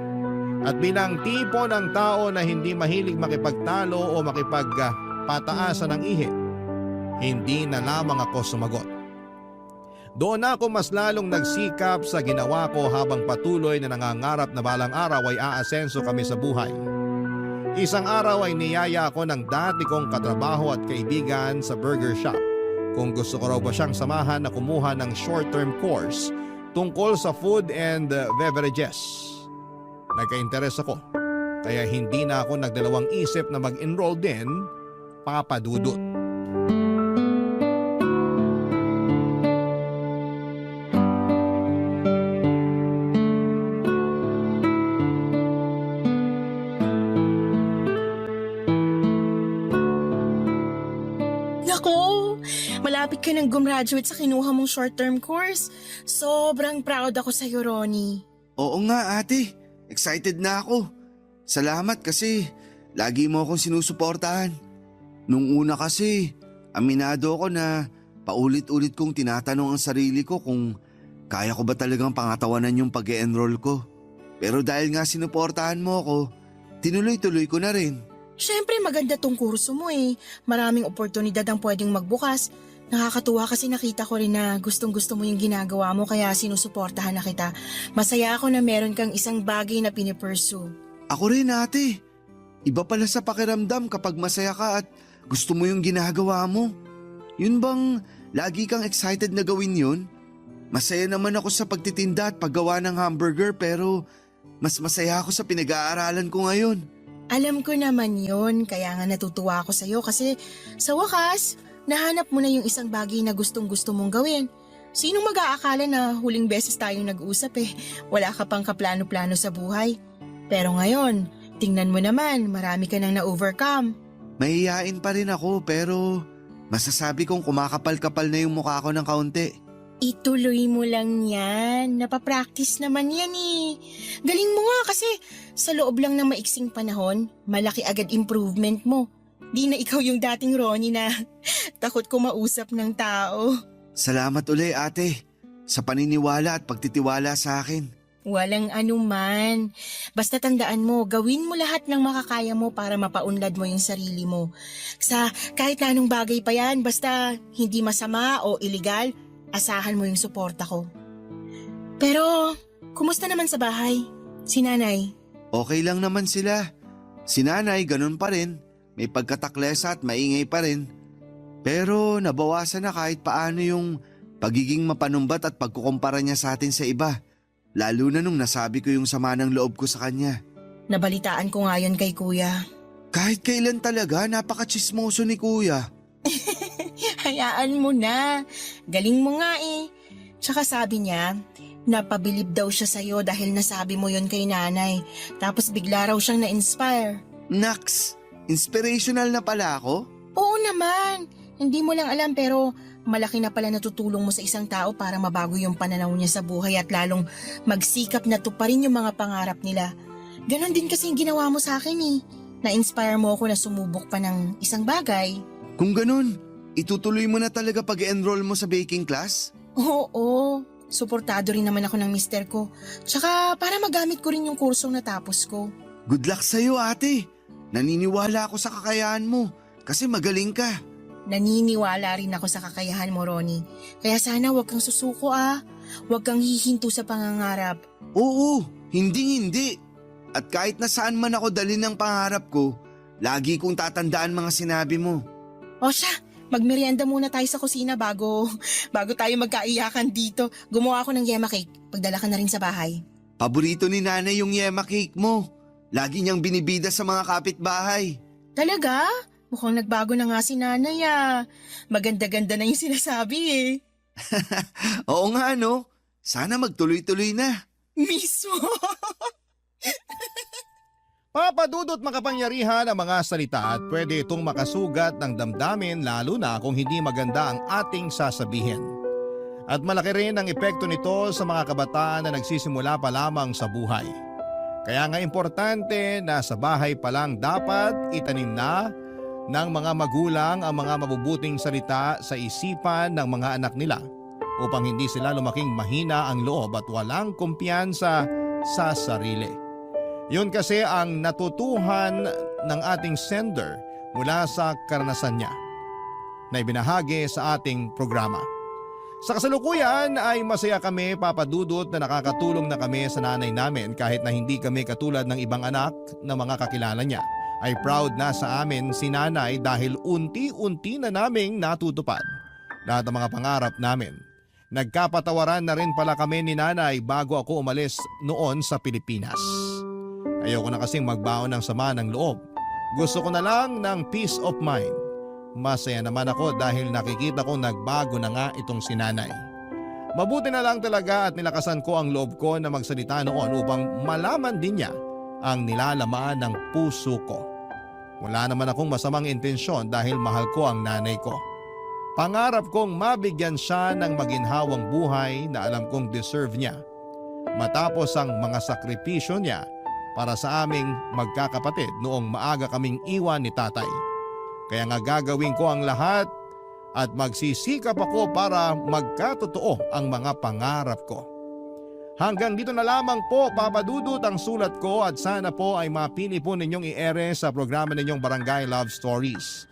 At bilang tipo ng tao na hindi mahilig makipagtalo o makipagpataasan ng ihi, hindi na lamang ako sumagot. Doon ako mas lalong nagsikap sa ginawa ko habang patuloy na nangangarap na balang araw ay aasenso kami sa buhay. Isang araw ay niyaya ako ng dati kong katrabaho at kaibigan sa burger shop kung gusto ko raw ba siyang samahan na kumuha ng short-term course tungkol sa food and beverages. Nagka-interes ako, kaya hindi na ako nagdalawang isip na mag-enroll din, papadudot. Nako, malapit ka nang gumraduate sa kinuha mong short-term course. Sobrang proud ako sa'yo, Ronnie. Oo nga ate, excited na ako. Salamat kasi lagi mo akong sinusuportahan. Nung una kasi, aminado ako na paulit-ulit kong tinatanong ang sarili ko kung kaya ko ba talagang pangatawanan yung pag-e-enroll ko. Pero dahil nga sinuportahan mo ako, tinuloy-tuloy ko na rin. Siyempre maganda tong kurso mo eh. Maraming oportunidad ang pwedeng magbukas. Nakakatuwa kasi nakita ko rin na gustong-gusto mo yung ginagawa mo kaya sinusuportahan na kita. Masaya ako na meron kang isang bagay na pinipursue. Ako rin ate. Iba pala sa pakiramdam kapag masaya ka at gusto mo yung ginagawa mo. Yun bang lagi kang excited na gawin yun? Masaya naman ako sa pagtitinda at paggawa ng hamburger pero mas masaya ako sa pinag-aaralan ko ngayon. Alam ko naman yun, kaya nga natutuwa ako sa'yo kasi sa wakas, nahanap mo na yung isang bagay na gustong-gusto mong gawin. Sinong mag-aakala na huling beses tayong nag-usap eh, wala ka pang kaplano-plano sa buhay. Pero ngayon, tingnan mo naman, marami ka nang na-overcome. Mahihain pa rin ako pero masasabi kong kumakapal-kapal na yung mukha ko ng kaunti. Ituloy mo lang yan, napapractice naman yan eh. Galing mo nga kasi sa loob lang ng maiksing panahon, malaki agad improvement mo. Di na ikaw yung dating Ronnie na takot kumausap ng tao. Salamat uli ate sa paniniwala at pagtitiwala sa akin. Walang anuman. Basta tandaan mo, gawin mo lahat ng makakaya mo para mapaunlad mo yung sarili mo. Sa kahit na anong bagay pa yan, basta hindi masama o iligal, asahan mo yung suporta ko. Pero, kumusta naman sa bahay? Si nanay? Okay lang naman sila. Si nanay ganun pa rin. May pagkataklesa at maingay pa rin. Pero nabawasan na kahit paano yung pagiging mapanumbat at pagkukumpara niya sa atin sa iba. Lalo na nung nasabi ko yung sama ng loob ko sa kanya. Nabalitaan ko nga yun kay kuya. Kahit kailan talaga, napaka-chismoso ni kuya. Hayaan mo na. Galing mo nga eh. Tsaka sabi niya, Napabilib daw siya sa'yo dahil nasabi mo yon kay nanay. Tapos bigla raw siyang na-inspire. Naks, inspirational na pala ako? Oo naman. Hindi mo lang alam pero malaki na pala natutulong mo sa isang tao para mabago yung pananaw niya sa buhay at lalong magsikap na tuparin yung mga pangarap nila. Ganon din kasi yung ginawa mo sa akin eh. Na-inspire mo ako na sumubok pa ng isang bagay. Kung ganun, itutuloy mo na talaga pag-enroll mo sa baking class? Oo, suportado rin naman ako ng mister ko. Tsaka para magamit ko rin yung kursong natapos ko. Good luck sa'yo ate. Naniniwala ako sa kakayahan mo kasi magaling ka. Naniniwala rin ako sa kakayahan mo, Ronnie. Kaya sana huwag kang susuko ah. Huwag kang hihinto sa pangangarap. Oo, hindi. At kahit na saan man ako dalhin ng pangarap ko, lagi kong tatandaan mga sinabi mo. O siya, magmerienda muna tayo sa kusina bago tayo magkaiyakan dito. Gumawa ako ng yema cake. Pagdala ka na rin sa bahay. Paborito ni nanay yung yema cake mo. Lagi niyang binibida sa mga kapitbahay. Talaga? Mukhang nagbago na nga si nanay ah. Maganda-ganda na yung sinasabi eh. Oo nga no, sana magtuloy-tuloy na. Mismo! Papadudot makapangyarihan ang mga salita at pwede itong makasugat ng damdamin lalo na kung hindi maganda ang ating sasabihin. At malaki rin ang epekto nito sa mga kabataan na nagsisimula pa lamang sa buhay. Kaya nga importante na sa bahay pa lang dapat itanim na ng mga magulang ang mga mabubuting salita sa isipan ng mga anak nila upang hindi sila lumaking mahina ang loob at walang kumpiyansa sa sarili. Yun kasi ang natutuhan ng ating sender mula sa karanasan niya na ibinahagi sa ating programa. Sa kasalukuyan ay masaya kami papadudot na nakakatulong na kami sa nanay namin kahit na hindi kami katulad ng ibang anak na mga kakilala niya. Ay proud na sa amin si nanay dahil unti-unti na naming natutupad lahat ng mga pangarap namin. Nagkapatawaran na rin pala kami ni nanay bago ako umalis noon sa Pilipinas. Ayoko na kasing magbaon ng sama ng loob. Gusto ko na lang ng peace of mind. Masaya naman ako dahil nakikita kong nagbago na nga itong si nanay. Mabuti na lang talaga at nilakasan ko ang loob ko na magsalita noon upang malaman din niya ang nilalaman ng puso ko. Wala naman akong masamang intensyon dahil mahal ko ang nanay ko. Pangarap kong mabigyan siya ng maginhawang buhay na alam kong deserve niya. Matapos ang mga sakripisyo niya para sa aming magkakapatid noong maaga kaming iwan ni tatay. Kaya nga gagawin ko ang lahat at magsisikap ako para magkatotoo ang mga pangarap ko. Hanggang dito na lamang po papadudot ang sulat ko at sana po ay mapili po ninyong i-ere sa programa ninyong Barangay Love Stories.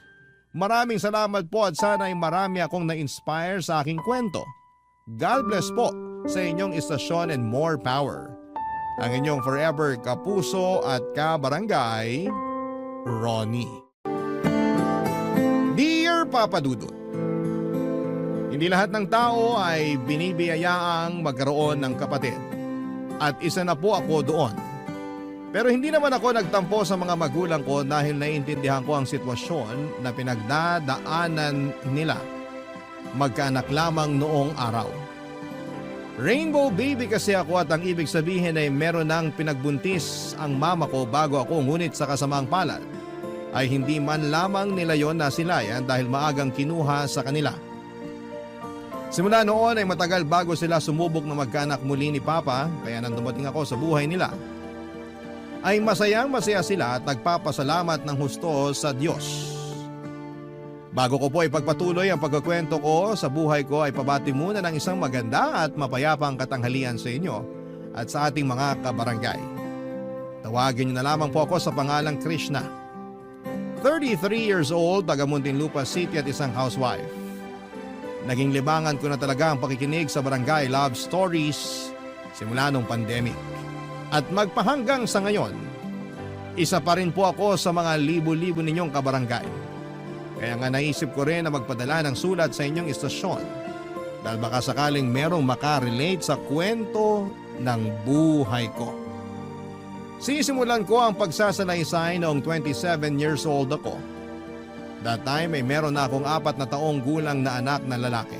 Maraming salamat po at sana ay marami akong na-inspire sa aking kwento. God bless po sa inyong istasyon and more power. Ang inyong forever kapuso at kabarangay, Ronnie. Dear Papa Dudut, hindi lahat ng tao ay binibiyayaang magkaroon ng kapatid. At isa na po ako doon. Pero hindi naman ako nagtampo sa mga magulang ko dahil naiintindihan ko ang sitwasyon na pinagdadaanan nila. Magkaanak lamang noong araw. Rainbow baby kasi ako at ang ibig sabihin ay meron ng pinagbuntis ang mama ko bago ako, ngunit sa kasamaang palad ay hindi man lamang nila yon nasilayan dahil maagang kinuha sa kanila. Simula noon ay matagal bago sila sumubok na magkaanak muli ni Papa, kaya nang dumating ako sa buhay nila ay masayang-masaya sila at nagpapasalamat ng husto sa Diyos. Bago ko po ipagpatuloy ang pagkukwento ko sa buhay ko ay pabati muna ng isang maganda at mapayapang katanghalian sa inyo at sa ating mga kabarangay. Tawagin niyo na lamang po ako sa pangalang Krishna. 33 years old, taga Muntinlupa City at isang housewife. Naging libangan ko na talaga ang pakikinig sa Barangay Love Stories simula nung pandemic. At magpahanggang sa ngayon, isa pa rin po ako sa mga libo-libo ninyong kabarangay. Kaya nga naisip ko rin na magpadala ng sulat sa inyong istasyon dahil baka sakaling merong makarelate sa kwento ng buhay ko. Sisimulan ko ang pagsasalaysay noong 27 years old ako. That time ay meron na akong 4 na taong gulang na anak na lalaki.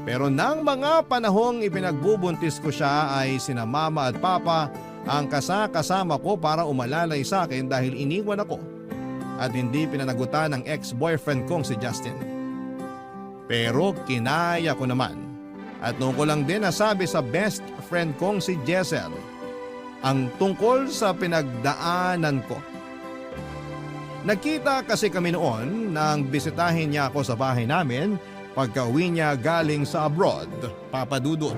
Pero nang mga panahong ipinagbubuntis ko siya ay sina mama at papa ang kasama ko para umalalay sa akin dahil iniwan ako at hindi pinanagutan ng ex-boyfriend kong si Justin. Pero kinaya ko naman at noon ko lang din nasabi sa best friend kong si Jessel ang tungkol sa pinagdaanan ko. Nagkita kasi kami noon nang bisitahin niya ako sa bahay namin pagka-uwi niya galing sa abroad, Papa Dudut.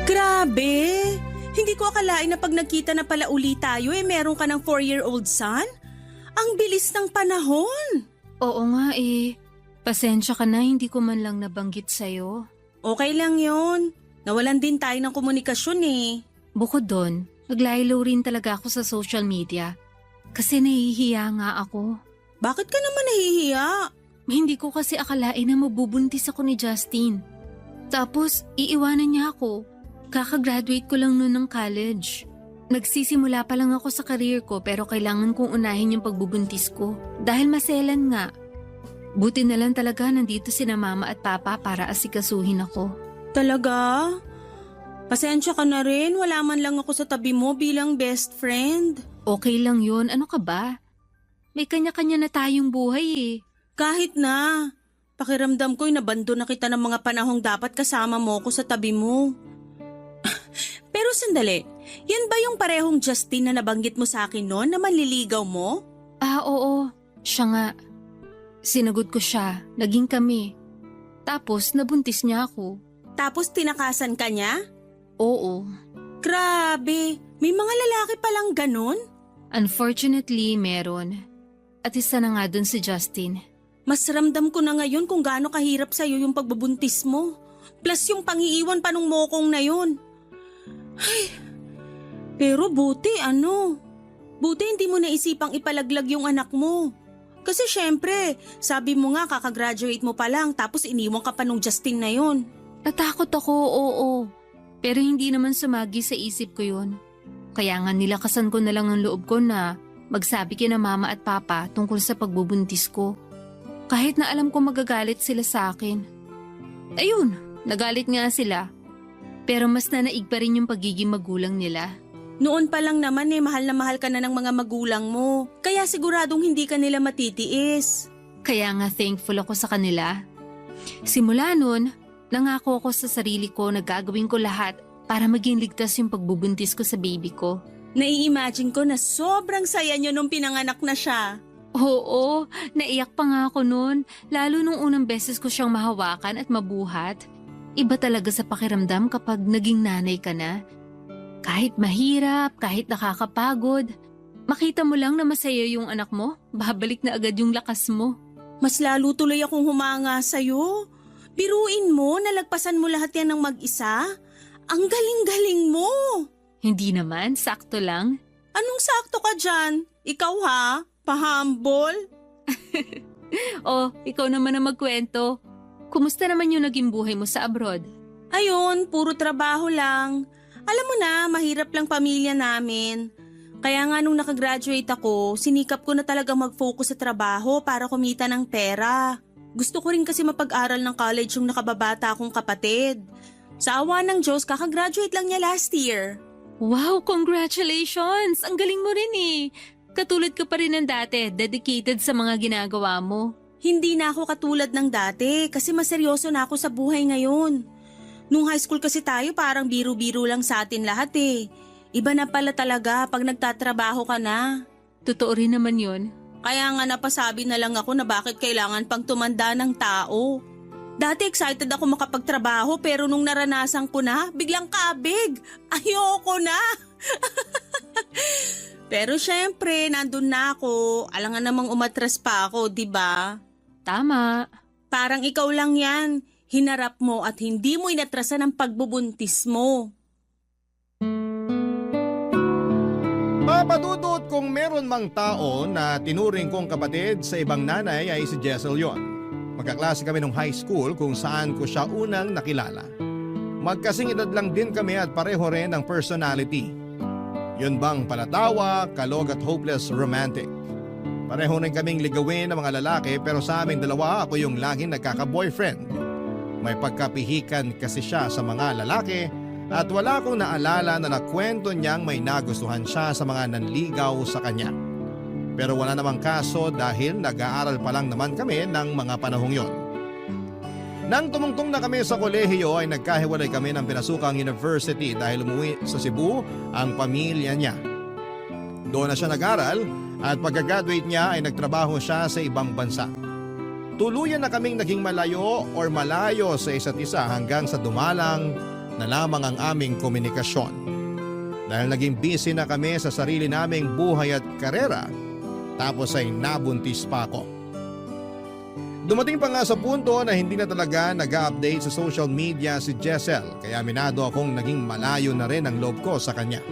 Grabe! Hindi ko akalain na pag nagkita na pala uli tayo meron ka ng 4-year-old son? Ang bilis ng panahon! Oo nga eh. Pasensya ka na, hindi ko man lang nabanggit sa'yo. Okay lang yon. Nawalan din tayo ng komunikasyon eh. Bukod doon, naglaylo rin talaga ako sa social media. Kasi nahihiya nga ako. Bakit ka naman nahihiya? Hindi ko kasi akalain na mabubuntis ako ni Justin. Tapos, iiwanan niya ako. Kakagraduate ko lang noon ng college. Nagsisimula pa lang ako sa career ko pero kailangan kong unahin yung pagbubuntis ko. Dahil maselan nga. Buti na lang talaga nandito sina mama at papa para asikasuhin ako. Talaga? Pasensya ka na rin, wala man lang ako sa tabi mo bilang best friend. Okay lang yun, ano ka ba? May kanya-kanya na tayong buhay eh. Kahit na. Pakiramdam ko'y nabando na kita ng mga panahong dapat kasama mo ko sa tabi mo. Pero sandali, yan ba yung parehong Justin na nabanggit mo sa akin noon na manliligaw mo? Oo, siya nga. Sinagot ko siya, naging kami. Tapos nabuntis niya ako. Tapos tinakasan ka niya? Oo. Grabe, may mga lalaki palang ganun? Unfortunately, meron. At isa na nga dun si Justin. Mas ramdam ko na ngayon kung gaano kahirap sa'yo yung pagbubuntis mo. Plus yung pangiiwan pa nung mokong na yun. Ay, pero buti hindi mo naisipang ipalaglag yung anak mo. Kasi syempre, sabi mo nga kakagraduate mo pa lang tapos iniwan ka pa nung Justin na yun. Natakot ako, oo. Pero hindi naman sumagi sa isip ko yun. Kaya nga nilakasan ko na lang ang loob ko na magsabi kina mama at papa tungkol sa pagbubuntis ko. Kahit na alam ko magagalit sila sa akin. Ayun, nagalit nga sila. Pero mas nanaig pa rin yung pagiging magulang nila. Noon pa lang naman mahal na mahal ka na ng mga magulang mo. Kaya siguradong hindi ka nila matitiis. Kaya nga thankful ako sa kanila. Simula nun, nangako ako sa sarili ko na gagawin ko lahat para maging ligtas yung pagbubuntis ko sa baby ko. Nai-imagine ko na sobrang saya nyo nung pinanganak na siya. Oo, naiyak pa nga ako nun, lalo nung unang beses ko siyang mahawakan at mabuhat. Iba talaga sa pakiramdam kapag naging nanay ka na. Kahit mahirap, kahit nakakapagod, makita mo lang na masaya yung anak mo, babalik na agad yung lakas mo. Mas lalo tuloy akong humanga sa'yo. Biruin mo, nalagpasan mo lahat yan ng mag-isa. Ang galing-galing mo. Hindi naman, sakto lang. Anong sakto ka dyan? Ikaw ha? Pahambol? Oh, ikaw naman ang magkwento. Kumusta naman yung naging buhay mo sa abroad? Ayun, puro trabaho lang. Alam mo na, mahirap lang pamilya namin. Kaya nga nung nakagraduate ako, sinikap ko na talaga mag-focus sa trabaho para kumita ng pera. Gusto ko rin kasi mapag-aral ng college yung nakababata akong kapatid. Sa awa ng Diyos, kakagraduate lang niya last year. Wow, congratulations! Ang galing mo rin eh. Katulad ka pa rin ng dati, dedicated sa mga ginagawa mo. Hindi na ako katulad ng dati kasi mas seryoso na ako sa buhay ngayon. Nung high school kasi tayo parang biro-biro lang sa atin lahat eh. Iba na pala talaga pag nagtatrabaho ka na. Totoo rin naman yun. Kaya nga napasabi na lang ako na bakit kailangan pang tumanda ng tao. Dati excited ako makapagtrabaho pero nung naranasan ko na, biglang kabig. Ayoko na. Pero syempre, nandun na ako. Alangan namang umatras pa ako, di ba? Tama. Parang ikaw lang yan. Hinarap mo at hindi mo inatrasan ang pagbubuntis mo. Papadudot kung meron mang tao na tinuring kong kapatid sa ibang nanay ay si Jessel yon. Magkaklase kami nung high school kung saan ko siya unang nakilala. Magkasing edad lang din kami at pareho rin ang personality. Yun bang palatawa, kalog at hopeless romantic. Pareho rin kaming ligawin ng mga lalaki pero sa aming dalawa ako yung laging nagkaka-boyfriend. May pagkapihikan kasi siya sa mga lalaki at wala akong naalala na nakwento niyang may nagustuhan siya sa mga nanligaw sa kanya. Pero wala namang kaso dahil nag-aaral pa lang naman kami ng mga panahong yon. Nang tumungtong na kami sa kolehiyo ay nagkahiwalay kami ng pinasukang university dahil umuwi sa Cebu ang pamilya niya. Doon na siya nag-aral at pagka-graduate niya ay nagtrabaho siya sa ibang bansa. Tuluyan na kaming naging malayo or malayo sa isa't isa hanggang sa dumalang na lamang ang aming komunikasyon. Dahil naging busy na kami sa sarili naming buhay at karera, tapos ay nabuntis pa ako. Dumating pa nga sa punto na hindi na talaga nag-update sa social media si Jessel kaya minado akong naging malayo na rin ang loob ko sa kanya.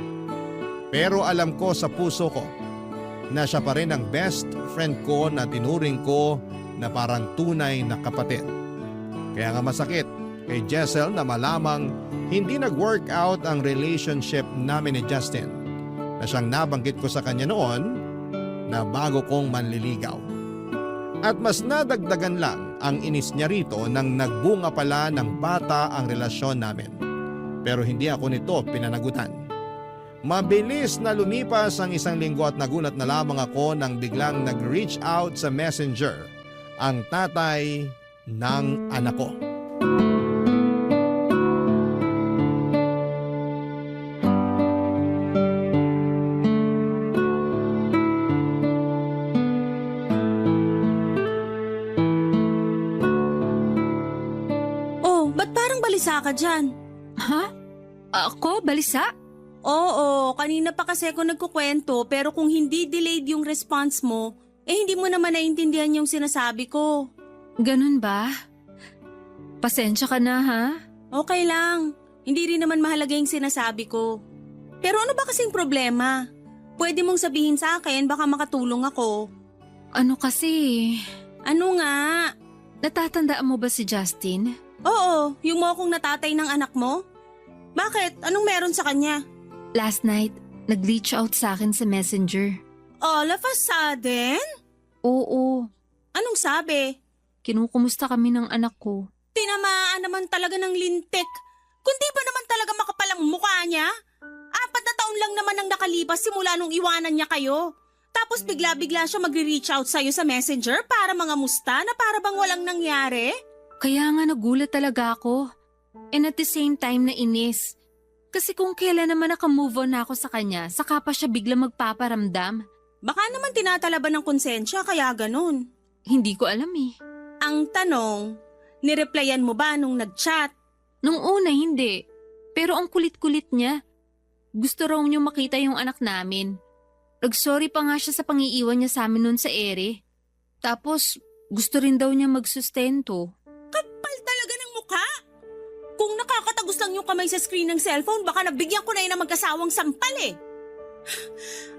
Pero alam ko sa puso ko na siya pa rin ang best friend ko na tinuring ko na parang tunay na kapatid. Kaya nga masakit kay Jessel na malamang hindi nag-work out ang relationship namin ni Justin na siyang nabanggit ko sa kanya noon na bago kong manliligaw. At mas nadagdagan lang ang inis niya rito nang nagbunga pala ng bata ang relasyon namin. Pero hindi ako nito pinanagutan. Mabilis na lumipas ang 1 linggo at nagulat na lamang ako nang biglang nag-reach out sa messenger ang tatay ng anak ko. Ba't parang balisa ka dyan? Ha? Ako? Balisa? Oo, kanina pa kasi ako nagkukwento pero kung hindi delayed yung response mo, hindi mo naman naiintindihan yung sinasabi ko. Ganun ba? Pasensya ka na ha? Okay lang, hindi rin naman mahalaga yung sinasabi ko. Pero ano ba kasing problema? Pwede mong sabihin sa akin, baka makatulong ako. Ano kasi? Ano nga? Natatandaan mo ba si Justin? Oo, yung mo akong natatay ng anak mo? Bakit? Anong meron sa kanya? Last night, nag-reach out sa akin sa messenger. All of a sudden? Oo, Anong sabi? kinukumusta kami ng anak ko. Tinamaan naman talaga ng lintik. Kundi ba naman talaga makapalang mukha niya? 4 na taon lang naman ang nakalipas simula nung iwanan niya kayo. Tapos bigla-bigla siya magre-reach out sa'yo sa messenger para mga musta na para bang walang nangyari? Kaya nga nagulat talaga ako. And at the same time na inis. Kasi kung kailan naman nakamove on na ako sa kanya, saka pa siya bigla magpaparamdam. Baka naman tinatalaban ng konsensya kaya ganun. Hindi ko alam eh. Ang tanong, nireplyan mo ba nung nag-chat? Nung una hindi. Pero ang kulit-kulit niya. Gusto raw niyo makita yung anak namin. Nag-sorry pa nga siya sa pangiiwan niya sa amin nun sa ere. Tapos gusto rin daw niya magsustento. Kapal talaga ng mukha! Kung nakakatagos lang yung kamay sa screen ng cellphone, baka nabigyan ko na yun ng magkasawang sampal eh.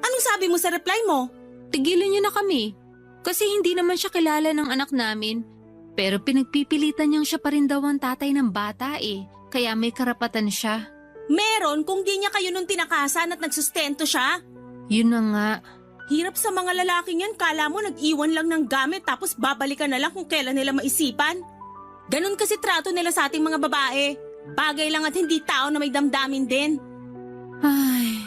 Anong sabi mo sa reply mo? Tigilan niyo na kami. Kasi hindi naman siya kilala ng anak namin. Pero pinagpipilitan niyang siya pa rin daw ang tatay ng bata eh. Kaya may karapatan siya. Meron kung di niya kayo nung tinakasan at nagsustento siya. Yun na nga. Hirap sa mga lalaking yan, kala mo nag-iwan lang ng gamit tapos babalikan na lang kung kailan nila maisipan. Ganon kasi trato nila sa ating mga babae. Bagay lang at hindi tao na may damdamin din. Ay,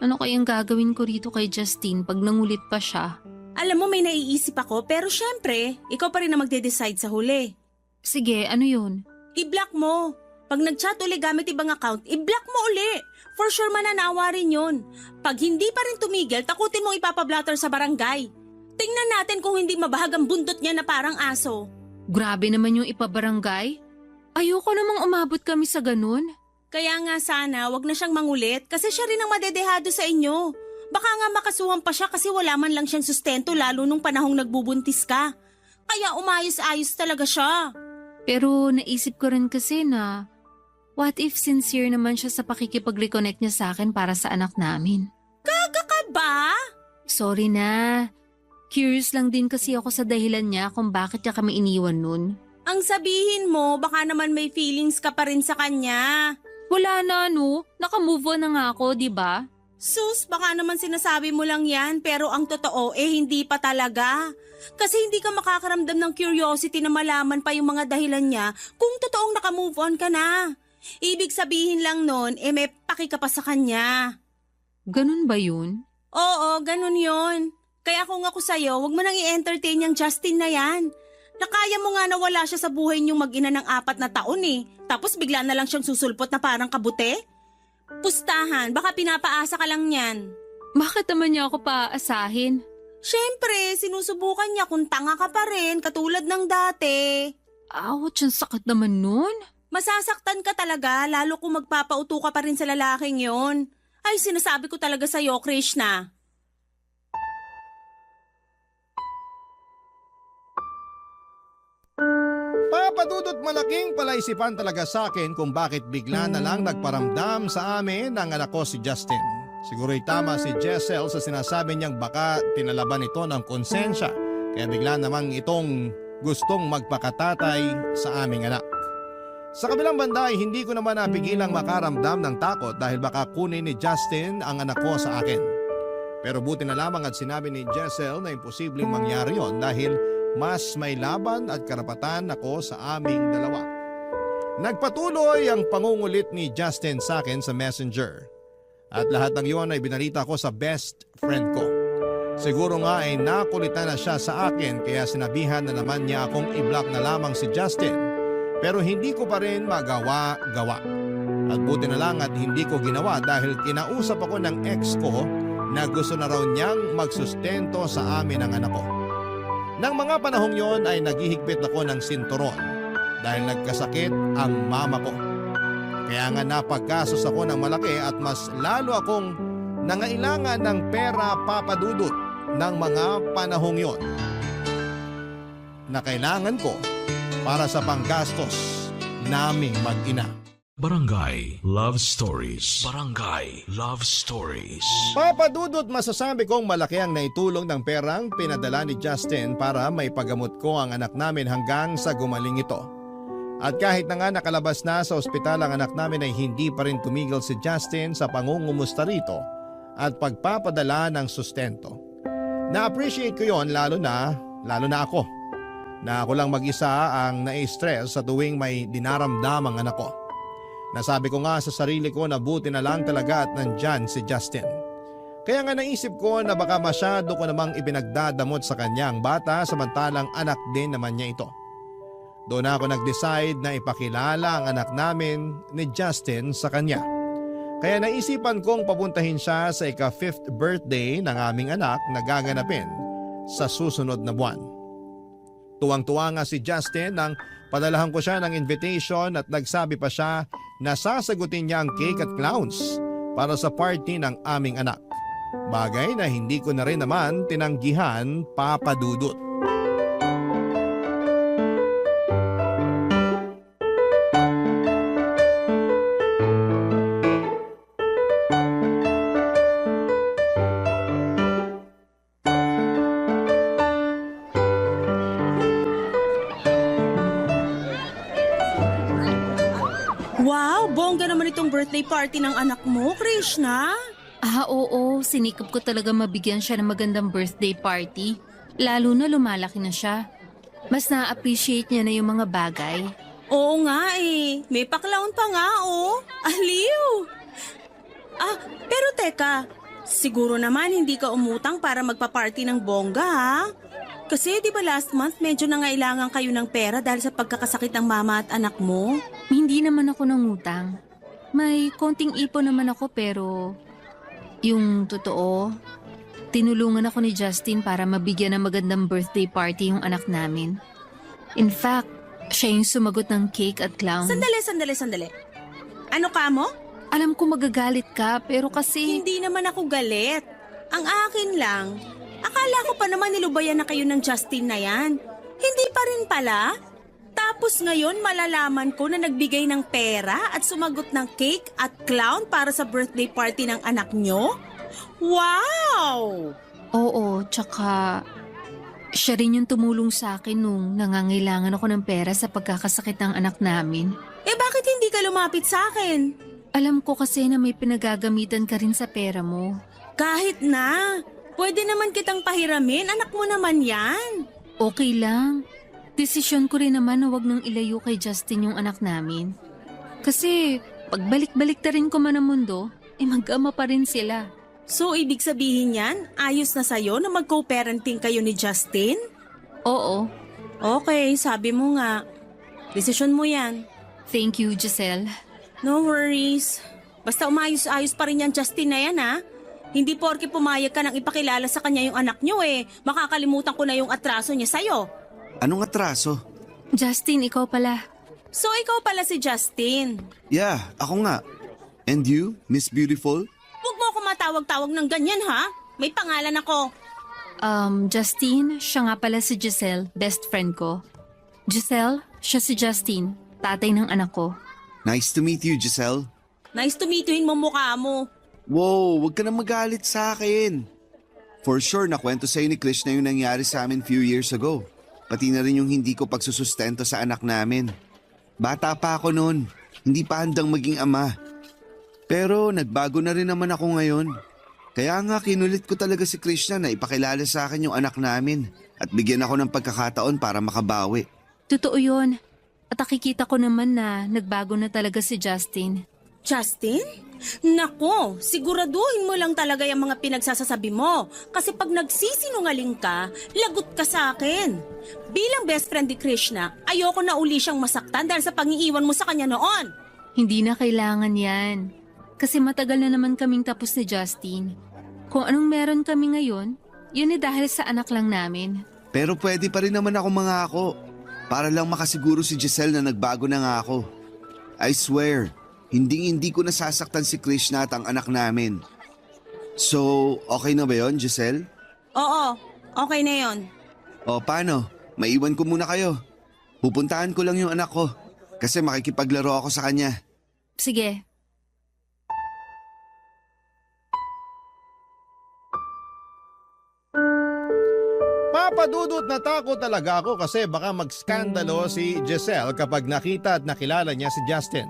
ano kayang gagawin ko rito kay Justin pag nangulit pa siya? Alam mo may naiisip ako pero syempre, ikaw pa rin na magde-decide sa huli. Sige, ano yun? I-block mo. Pag nag-chat uli gamit ibang account, i-block mo uli. For sure mananawa rin yun. Pag hindi pa rin tumigil, takutin mong ipapablatter sa barangay. Tingnan natin kung hindi mabahag ang buntot niya na parang aso. Grabe naman yung ipabarangay. Ayoko namang umabot kami sa ganun. Kaya nga sana, wag na siyang mangulit kasi siya rin ang madedehado sa inyo. Baka nga makasuhan pa siya kasi wala man lang siyang sustento lalo nung panahong nagbubuntis ka. Kaya umayos-ayos talaga siya. Pero naisip ko rin kasi na, what if sincere naman siya sa pakikipag-reconnect niya sa akin para sa anak namin? Gaga ka ba? Sorry na. Curious lang din kasi ako sa dahilan niya kung bakit niya kami iniwan nun. Ang sabihin mo, baka naman may feelings ka pa rin sa kanya. Wala na no, naka-move on na nga ako, di ba? Sus, baka naman sinasabi mo lang yan, pero ang totoo hindi pa talaga. Kasi hindi ka makakaramdam ng curiosity na malaman pa yung mga dahilan niya kung totoong naka-move on ka na. Ibig sabihin lang nun, may paki ka pa sa kanya. Ganun ba yun? Oo, ganun yon. Kaya kung ako sa'yo, wag mo nang i-entertain yung Justin na yan. Nakaya mo nga na wala siya sa buhay niyong mag-ina ng 4 na taon Tapos bigla na lang siyang susulpot na parang kabute? Pustahan, baka pinapaasa ka lang yan. Bakit naman niya ako paaasahin? Siyempre, sinusubukan niya kung tanga ka pa rin, katulad ng dati. Ouch, ang sakit naman nun. Masasaktan ka talaga, lalo kung magpapauto ka pa rin sa lalaking yon. Ay, sinasabi ko talaga sa'yo, Krishna. Papadudot malaking palaisipan talaga sa akin kung bakit bigla na lang nagparamdam sa amin ang anak ko si Justin. Siguro'y tama si Jessel sa sinasabi niyang baka tinalaban ito ng konsensya kaya bigla namang itong gustong magpakatatay sa aming anak. Sa kabilang banda ay hindi ko naman napigilang makaramdam ng takot dahil baka kunin ni Justin ang anak ko sa akin. Pero buti na lamang at sinabi ni Jessel na imposibleng mangyari yon dahil mas may laban at karapatan ako sa aming dalawa. Nagpatuloy ang pangungulit ni Justin sa akin sa Messenger. At lahat ng iyon ay binalita ko sa best friend ko. Siguro nga ay nakulitan na siya sa akin kaya sinabihan na naman niya akong i-block na lamang si Justin. Pero hindi ko pa rin magawa-gawa. At buti na lang at hindi ko ginawa dahil kinausap ako ng ex ko na gusto na raw niyang magsustento sa amin ang anak ko. Nang mga panahong yon ay naghihigpit ako ng sinturon dahil nagkasakit ang mama ko. Kaya nga napagkasos ako ng malaki at mas lalo akong nangailangan ng pera papadudot ng mga panahong yon na kailangan ko para sa panggastos naming mag-ina. Barangay Love Stories. Barangay Love Stories. Papadudot masasabi kong malaki ang naitulong ng perang pinadala ni Justin para maipagamot ko ang anak namin hanggang sa gumaling ito. At kahit na nga nakalabas na sa ospital ang anak namin ay hindi pa rin tumigil si Justin sa pangungumusta rito at pagpapadala ng sustento. Na-appreciate ko yon lalo na ako. Na ako lang mag-isa ang nai-stress sa tuwing may dinaramdam ang anak ko. Nasabi ko nga sa sarili ko na buti na lang talaga at nandyan si Justin. Kaya nga naisip ko na baka masyado ko namang ipinagdadamot sa kanyang bata samantalang anak din naman niya ito. Doon ako nag-decide na ipakilala ang anak namin ni Justin sa kanya. Kaya naisipan kong papuntahin siya sa ika-5th birthday ng aming anak na gaganapin sa susunod na buwan. Tuwang-tuwa nga si Justin nang padalahan ko siya ng invitation at nagsabi pa siya na sasagutin niya ang cake at clowns para sa party ng aming anak. Bagay na hindi ko na rin naman tinanggihan papadudot. Wow, bongga naman itong birthday party ng anak mo, Krishna. Oo, sinikap ko talaga mabigyan siya ng magandang birthday party. Lalo na lumalaki na siya. Mas na-appreciate niya na yung mga bagay. Oo nga may pa-clown pa nga Aliw! Pero teka, siguro naman hindi ka umutang para magpa-party ng bongga ha? Kasi di ba last month medyo nangailangan kayo ng pera dahil sa pagkakasakit ng mama at anak mo? Hindi naman ako nangutang. May konting ipon naman ako pero yung totoo, tinulungan ako ni Justin para mabigyan ng magandang birthday party yung anak namin. In fact, siya yung sumagot ng cake at clown. Sandali. Ano ka mo? Alam ko magagalit ka pero kasi... Hindi naman ako galit. Ang akin lang, akala ko pa naman nilubayan na kayo ng Justin na yan. Hindi pa rin pala. Tapos ngayon malalaman ko na nagbigay ng pera at sumagot ng cake at clown para sa birthday party ng anak nyo? Wow! Oo, tsaka Siya rin yung tumulong sa akin nung nangangailangan ako ng pera sa pagkakasakit ng anak namin. Eh bakit hindi ka lumapit sa akin? Alam ko kasi na may pinagagamitan ka rin sa pera mo. Kahit na. Pwede naman kitang pahiramin. Anak mo naman yan. Okay lang. Desisyon ko rin naman na wag nang ilayo kay Justin yung anak namin. Kasi pagbalik-balik ta rin ko man ang mundo, mag-ama pa rin sila. So ibig sabihin yan, ayos na sa'yo na mag-co-parenting kayo ni Justin? Oo. Okay, sabi mo nga. Desisyon mo yan. Thank you, Giselle. No worries. Basta umayos-ayos pa rin yan Justin na yan ha. Hindi porke pumayag ka nang ipakilala sa kanya yung anak nyo makakalimutan ko na yung atraso niya sa'yo. Anong atraso? Justin, ikaw pala. So ikaw pala si Justin. Yeah, ako nga. And you, Miss Beautiful? Huwag mo ako matawag-tawag ng ganyan ha. May pangalan ako. Justin, siya nga pala si Giselle, best friend ko. Giselle, siya si Justin, tatay ng anak ko. Nice to meet you, Giselle. Nice to meet you mo mukha mo. Wow, wag ka na magalit sa akin. For sure, nakwento sa'yo ni Krishna yung nangyari sa amin few years ago. Pati na rin yung hindi ko pagsusustento sa anak namin. Bata pa ako noon, hindi pa handang maging ama. Pero nagbago na rin naman ako ngayon. Kaya nga kinulit ko talaga si Krishna na ipakilala sa akin yung anak namin at bigyan ako ng pagkakataon para makabawi. Totoo yun. At nakikita ko naman na nagbago na talaga si Justin. Justin? Nako, siguraduhin mo lang talaga yung mga pinagsasasabi mo. Kasi pag nagsisinungaling ka, lagot ka sa akin. Bilang best friend ni Krishna, ayoko na uli siyang masaktan dahil sa pangiiwan mo sa kanya noon. Hindi na kailangan yan. Kasi matagal na naman kaming tapos ni Justin. Kung anong meron kami ngayon, yun dahil sa anak lang namin. Pero pwede pa rin naman ako mangako. Para lang makasiguro si Giselle na nagbago na nga ako. I swear, hindi ko nasasaktan si Krishna at ang anak namin. So, okay na ba yon, Giselle? Oo, okay na yon. O paano? Maiwan ko muna kayo. Pupuntahan ko lang yung anak ko. Kasi makikipaglaro ako sa kanya. Sige. Papadudot na takot talaga ako kasi baka magskandalo si Giselle kapag nakita at nakilala niya si Justin.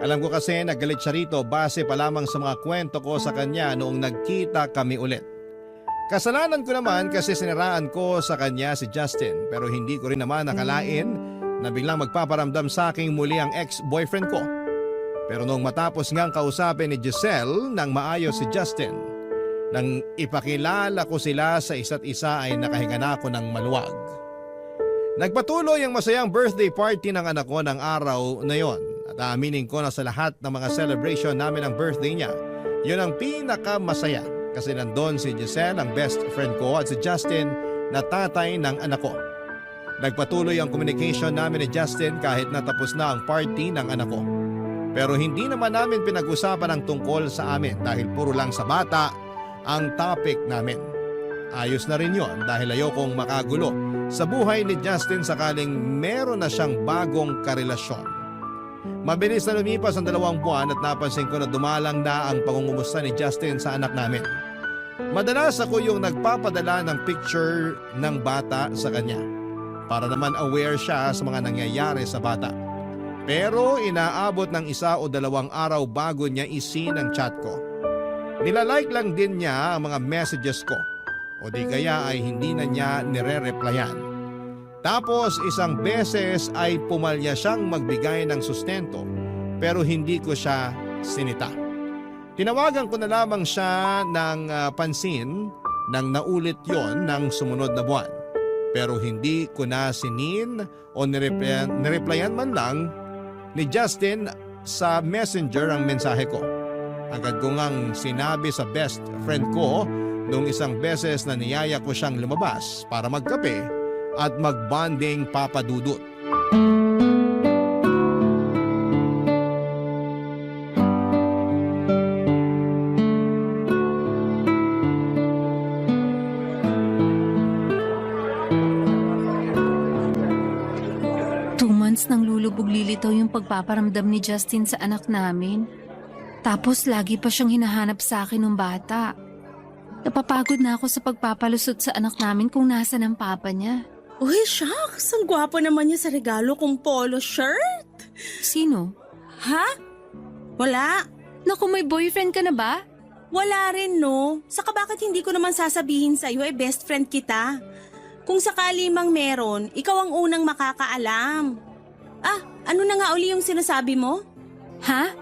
Alam ko kasi nagalit siya rito base pa lamang sa mga kwento ko sa kanya noong nagkita kami ulit. Kasalanan ko naman kasi siniraan ko sa kanya si Justin pero hindi ko rin naman nakalain na biglang magpaparamdam sa aking muli ang ex-boyfriend ko. Pero noong matapos ngang kausapin ni Giselle nang maayos si Justin, nang ipakilala ko sila sa isa't isa ay nakahinga na ako ng maluwag. Nagpatuloy ang masayang birthday party ng anak ko ng araw na yon. At aminin ko na sa lahat ng mga celebration namin ng birthday niya, yun ang pinakamasaya kasi nandun si Giselle ang best friend ko at si Justin na tatay ng anak ko. Nagpatuloy ang communication namin ni Justin kahit natapos na ang party ng anak ko. Pero hindi naman namin pinag-usapan ang tungkol sa amin dahil puro lang sa bata ang topic namin. Ayos na rin yon dahil ayokong makagulo sa buhay ni Justin sakaling meron na siyang bagong karelasyon. Mabilis na lumipas ang 2 buwan at napansin ko na dumalang na ang pangungumusta ni Justin sa anak namin. Madalas ako yung nagpapadala ng picture ng bata sa kanya para naman aware siya sa mga nangyayari sa bata. Pero inaabot ng 1 o 2 araw bago niya isin ang chat ko. Nilalike lang din niya ang mga messages ko o di kaya ay hindi na niya nire-replyan. Tapos 1 beses ay pumalya siyang magbigay ng sustento pero hindi ko siya sinita. Tinawagan ko na lamang siya ng pansin nang naulit yon ng sumunod na buwan. Pero hindi ko na sinin o nireplyan man lang ni Justin sa messenger ang mensahe ko. Agad ko ngang sinabi sa best friend ko nung 1 beses na niyaya ko siyang lumabas para magkape at magbonding papadudot. Nang lulubog lilitaw yung pagpaparamdam ni Justin sa anak namin. Tapos lagi pa siyang hinahanap sa akin ng bata. Napapagod na ako sa pagpapalusot sa anak namin kung nasa ng papa niya. Uy, shucks! Ang gwapo naman niya sa regalo kong polo shirt. Sino? Ha? Wala. Naku, may boyfriend ka na ba? Wala rin, no? Saka bakit hindi ko naman sasabihin sa'yo, best friend kita? Kung sakali mang meron, ikaw ang unang makakaalam. Ah, ano na nga uli yung sinasabi mo? Ha?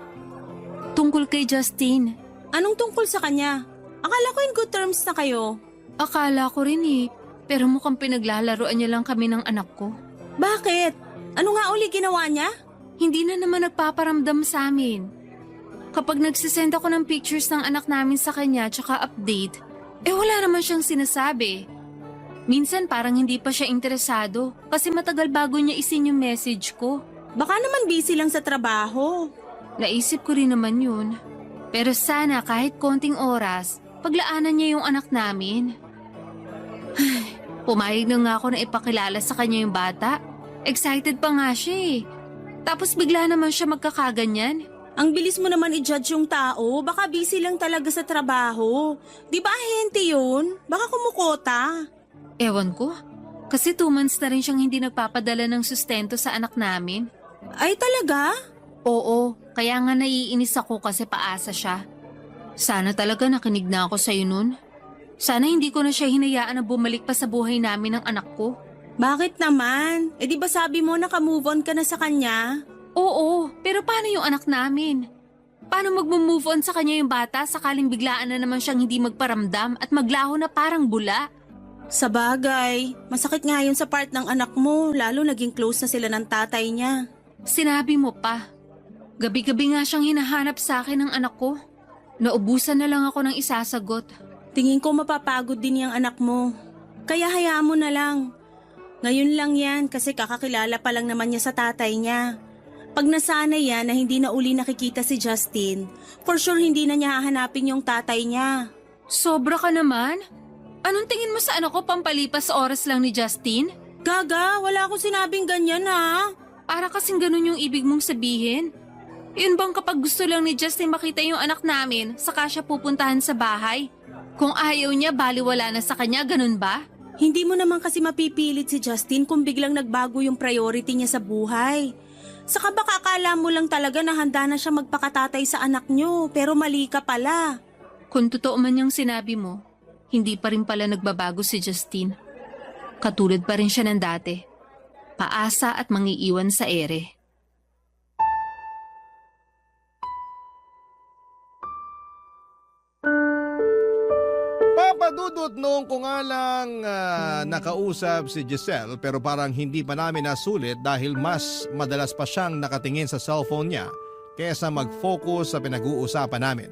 Tungkol kay Justin. Anong tungkol sa kanya? Akala ko in good terms na kayo. Akala ko rin eh. Pero mukhang pinaglalaroan niya lang kami ng anak ko. Bakit? Ano nga uli ginawa niya? Hindi na naman nagpaparamdam sa amin. Kapag nagsisend ako ng pictures ng anak namin sa kanya tsaka update, wala naman siyang sinasabi. Minsan parang hindi pa siya interesado kasi matagal bago niya isin yung message ko. Baka naman busy lang sa trabaho. Naisip ko rin naman yun. Pero sana kahit konting oras, paglaanan niya yung anak namin. Pumayag na nga ako na ipakilala sa kanya yung bata. Excited pa nga siya eh. Tapos bigla naman siya magkakaganyan. Ang bilis mo naman i-judge yung tao. Baka busy lang talaga sa trabaho. Di ba ahente yun? Baka kumukota. Ewan ko. Kasi 2 months na rin siyang hindi nagpapadala ng sustento sa anak namin. Ay talaga? Oo, kaya nga naiinis ako kasi paasa siya. Sana talaga nakinig na ako sa'yo nun. Sana hindi ko na siya hinayaan na bumalik pa sa buhay namin ng anak ko. Bakit naman? Di ba sabi mo naka-move on ka na sa kanya? Oo, pero paano yung anak namin? Paano mag-move on sa kanya yung bata sakaling biglaan na naman siyang hindi magparamdam at maglaho na parang bula? Sa bagay, masakit nga yun sa part ng anak mo, lalo naging close na sila ng tatay niya. Sinabi mo pa. Gabi-gabi nga siyang hinahanap sa akin ng anak ko. Naubusan na lang ako ng isasagot. Tingin ko mapapagod din yung anak mo. Kaya hayaan mo na lang. Ngayon lang yan kasi kakakilala pa lang naman niya sa tatay niya. Pag nasanay yan na hindi na uli nakikita si Justin, for sure hindi na niya hahanapin yung tatay niya. Sobra ka naman? Anong tingin mo sa anak ko pampalipas oras lang ni Justin? Gaga, wala akong sinabing ganyan ha. Para kasing ganun yung ibig mong sabihin. Yun bang kapag gusto lang ni Justin makita yung anak namin, saka siya pupuntahan sa bahay? Kung ayaw niya, baliwala na sa kanya, ganun ba? Hindi mo naman kasi mapipilit si Justin kung biglang nagbago yung priority niya sa buhay. Saka baka akala mo lang talaga na handa na siya magpakatatay sa anak niyo, pero mali ka pala. Kung totoo man yung sinabi mo, hindi pa rin pala nagbabago si Justin. Katulad pa rin siya ng dati. Paasa at mangiiwan sa ere. Papadudot noong ko nga lang nakausap si Giselle pero parang hindi pa namin nasulit dahil mas madalas pa siyang nakatingin sa cellphone niya kaysa mag-focus sa pinag-uusapan namin.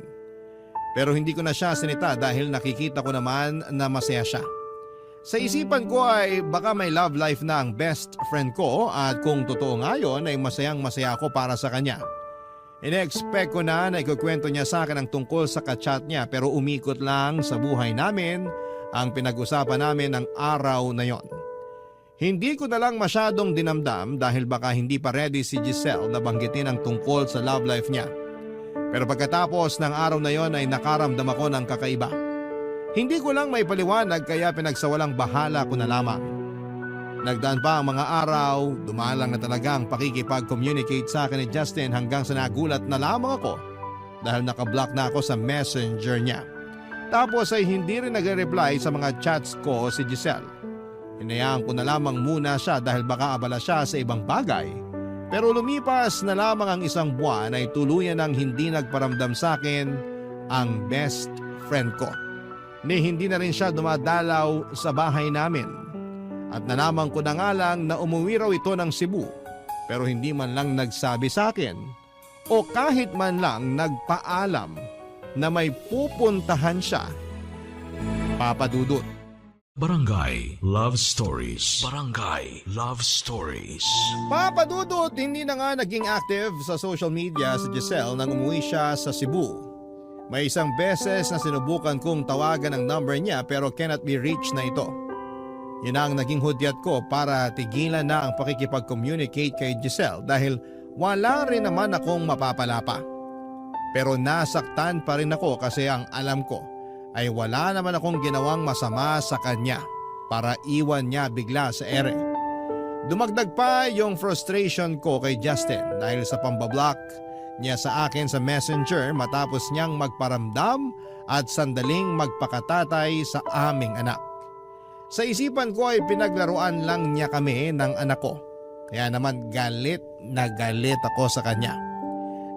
Pero hindi ko na siya sinita dahil nakikita ko naman na masaya siya. Sa isipan ko ay baka may love life na ang best friend ko at kung totoo nga yun ay masayang masaya ako para sa kanya. Ine-expect ko na ikukwento niya sa akin ang tungkol sa kachat niya pero umikot lang sa buhay namin ang pinag-usapan namin ng araw na yon. Hindi ko na lang masyadong dinamdam dahil baka hindi pa ready si Giselle na banggitin ang tungkol sa love life niya. Pero pagkatapos ng araw na yon ay nakaramdam ako ng kakaiba. Hindi ko lang may paliwanag kaya pinagsawalang bahala ko na lamang. Nagdaan pa ang mga araw, dumalang na talaga ang pakikipag-communicate sa akin ni Justin hanggang sa nagulat na lamang ako dahil nakablock na ako sa messenger niya. Tapos ay hindi rin nagre-reply sa mga chats ko si Giselle. Hinayaan ko na lamang muna siya dahil baka abala siya sa ibang bagay. Pero lumipas na lamang ang 1 buwan ay tuluyan ng hindi nagparamdam sa akin ang best friend ko. Ni hindi na rin siya dumadalaw sa bahay namin. At nalaman ko na nga lang na umuwi raw ito ng Cebu pero hindi man lang nagsabi sa akin o kahit man lang nagpaalam na may pupuntahan siya. Papadudot. Barangay Love Stories. Barangay Love Stories. Papadudot, hindi na nga naging active sa social media si Giselle nang umuwi siya sa Cebu. May 1 beses na sinubukan kong tawagan ang number niya pero cannot be reached na ito. Yun ang naging hudyat ko para tigilan na ang pakikipag-communicate kay Giselle dahil wala rin naman akong mapapala pa. Pero nasaktan pa rin ako kasi ang alam ko ay wala naman akong ginawang masama sa kanya para iwan niya bigla sa ere. Dumagdag pa yung frustration ko kay Justin dahil sa pambablock niya sa akin sa messenger matapos niyang magparamdam at sandaling magpakatatay sa aming anak. Sa isipan ko ay pinaglaruan lang niya kami ng anak ko. Kaya naman galit na galit ako sa kanya.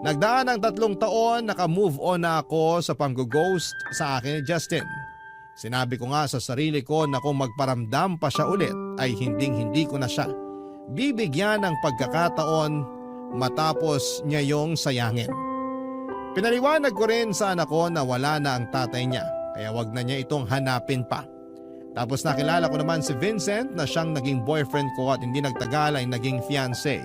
Nagdaan ng 3 taon, naka-move on na ako sa pang-ghost sa akin ni Justin. Sinabi ko nga sa sarili ko na kung magparamdam pa siya ulit ay hindi ko na siya bibigyan ng pagkakataon matapos niya yung sayangin. Pinaliwanag ko rin sa anak ko na wala na ang tatay niya kaya wag na niya itong hanapin pa. Tapos nakilala ko naman si Vincent na siyang naging boyfriend ko at hindi nagtagal ay naging fiancé.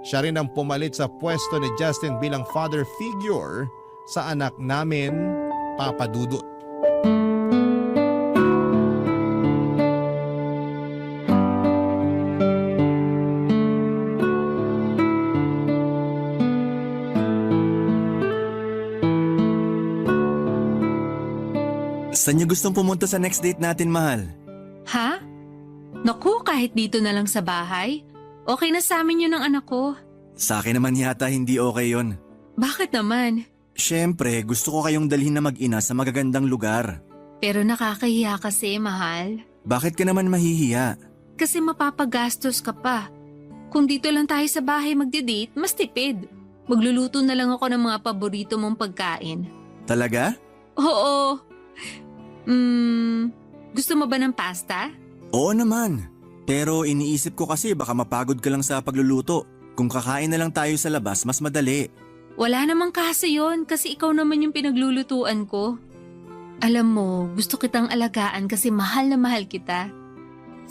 Siya rin ang pumalit sa pwesto ni Justin bilang father figure sa anak namin, Papa Dudut. Saan niyo gustong pumunta sa next date natin, mahal? Ha? Naku, kahit dito na lang sa bahay. Okay na sa amin yun ng anak ko. Sa akin naman yata hindi okay yon. Bakit naman? Siyempre, gusto ko kayong dalhin na mag-ina sa magagandang lugar. Pero nakakahiya kasi, mahal. Bakit ka naman mahihiya? Kasi mapapagastos ka pa. Kung dito lang tayo sa bahay magde-date, mas tipid. Magluluto na lang ako ng mga paborito mong pagkain. Talaga? Oo. Gusto mo ba ng pasta? Oo naman. Pero iniisip ko kasi baka mapagod ka lang sa pagluluto. Kung kakain na lang tayo sa labas, mas madali. Wala namang kaso yon kasi ikaw naman yung pinaglulutuan ko. Alam mo, gusto kitang alagaan kasi mahal na mahal kita.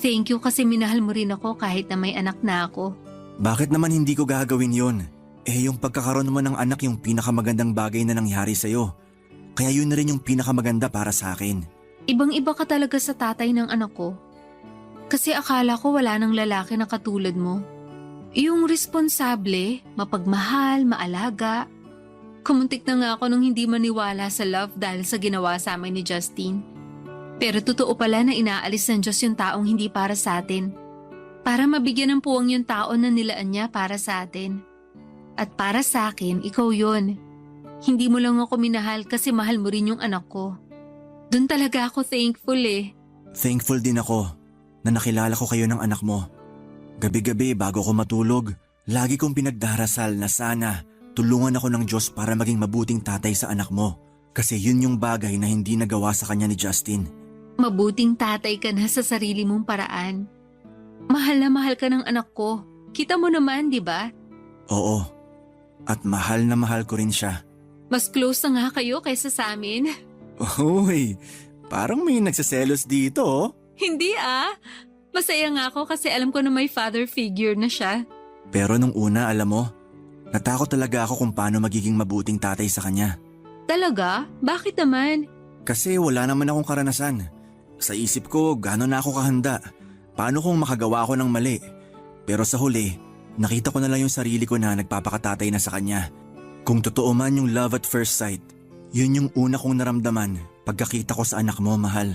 Thank you kasi minahal mo rin ako kahit na may anak na ako. Bakit naman hindi ko gagawin yon? Yung pagkakaroon mo ng anak yung pinakamagandang bagay na nangyari sa'yo. Kaya yun na rin yung pinakamaganda para sa akin. Ibang-iba ka talaga sa tatay ng anak ko. Kasi akala ko wala nang lalaki na katulad mo. Yung responsable, mapagmahal, maalaga. Kumuntik na nga ako nung hindi maniwala sa love dahil sa ginawa sa amin ni Justin. Pero totoo pala na inaalis ng Diyos yung taong hindi para sa atin. Para mabigyan ng puwang yung tao na nilaan niya para sa atin. At para sa akin, ikaw yun. Hindi mo lang ako minahal kasi mahal mo rin yung anak ko. Doon talaga ako thankful eh. Thankful din ako na nakilala ko kayo ng anak mo. Gabi-gabi bago ko matulog, lagi kong pinagdarasal na sana tulungan ako ng Diyos para maging mabuting tatay sa anak mo. Kasi yun yung bagay na hindi nagawa sa kanya ni Justin. Mabuting tatay ka na sa sarili mong paraan. Mahal na mahal ka ng anak ko. Kita mo naman, di ba? Oo. At mahal na mahal ko rin siya. Mas close na nga kayo kaysa sa amin. Uy, parang may nagsaselos dito oh. Hindi ah. Masaya nga ako kasi alam ko na may father figure na siya. Pero nung una, alam mo, natakot talaga ako kung paano magiging mabuting tatay sa kanya. Talaga? Bakit naman? Kasi wala naman akong karanasan. Sa isip ko, gano'n na ako kahanda. Paano kung makagawa ako ng mali? Pero sa huli, nakita ko na lang yung sarili ko na nagpapakatatay na sa kanya. Kung totoo man yung love at first sight, yun yung una kong naramdaman pagkakita ko sa anak mo, mahal.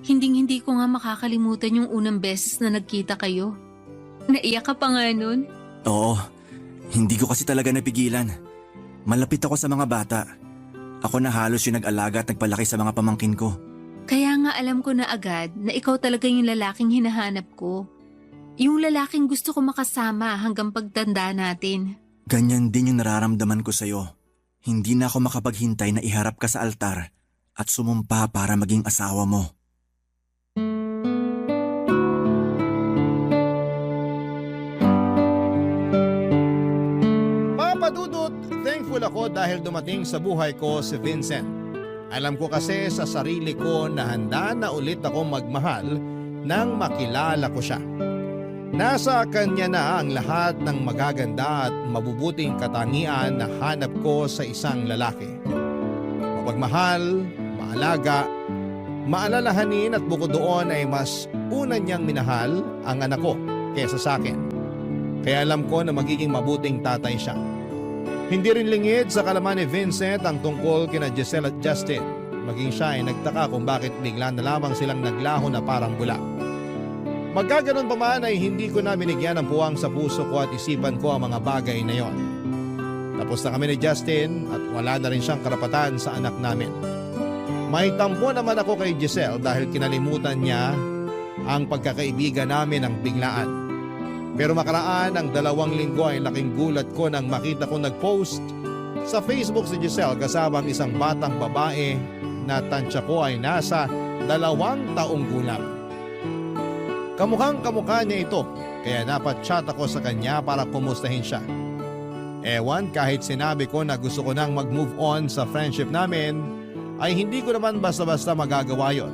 Hinding-hindi ko nga makakalimutan yung unang beses na nagkita kayo. Naiyak ka pa nga nun? Oo, hindi ko kasi talaga napigilan. Malapit ako sa mga bata. Ako na halos yung nag-alaga at nagpalaki sa mga pamangkin ko. Kaya nga alam ko na agad na ikaw talaga yung lalaking hinahanap ko. Yung lalaking gusto ko makasama hanggang pagtanda natin. Ganyan din yung nararamdaman ko sa'yo. Hindi na ako makapaghintay na iharap ka sa altar at sumumpa para maging asawa mo. Papa Dudut, thankful ako dahil dumating sa buhay ko si Vincent. Alam ko kasi sa sarili ko na handa na ulit ako magmahal nang makilala ko siya. Nasa kanya na ang lahat ng magaganda at mabubuting katangian na hanap ko sa isang lalaki. Mapagmahal, maalaga, maalalahanin at bukod doon ay mas una niyang minahal ang anak ko kaysa sa akin. Kaya alam ko na magiging mabuting tatay siya. Hindi rin lingid sa kalaman ni Vincent ang tungkol kina Giselle at Justin. Maging siya ay nagtaka kung bakit bigla na lamang silang naglaho na parang bula. Magkaganon pa man ay hindi ko na binigyan ng puwang sa puso ko at isipan ko ang mga bagay na yon. Tapos na kami ni Justin at wala na rin siyang karapatan sa anak namin. May tampo naman ako kay Giselle dahil kinalimutan niya ang pagkakaibigan namin ng biglaan. Pero makaraan ang 2 linggo ay laking gulat ko nang makita ko nag-post sa Facebook si Giselle kasama ang isang batang babae na tansya ko ay nasa 2 taong gulang. Kamukhang kamukha niya ito kaya napag-chat ako sa kanya para kumustahin siya. Ewan, kahit sinabi ko na gusto ko nang mag-move on sa friendship namin, ay hindi ko naman basta-basta magagawa yon.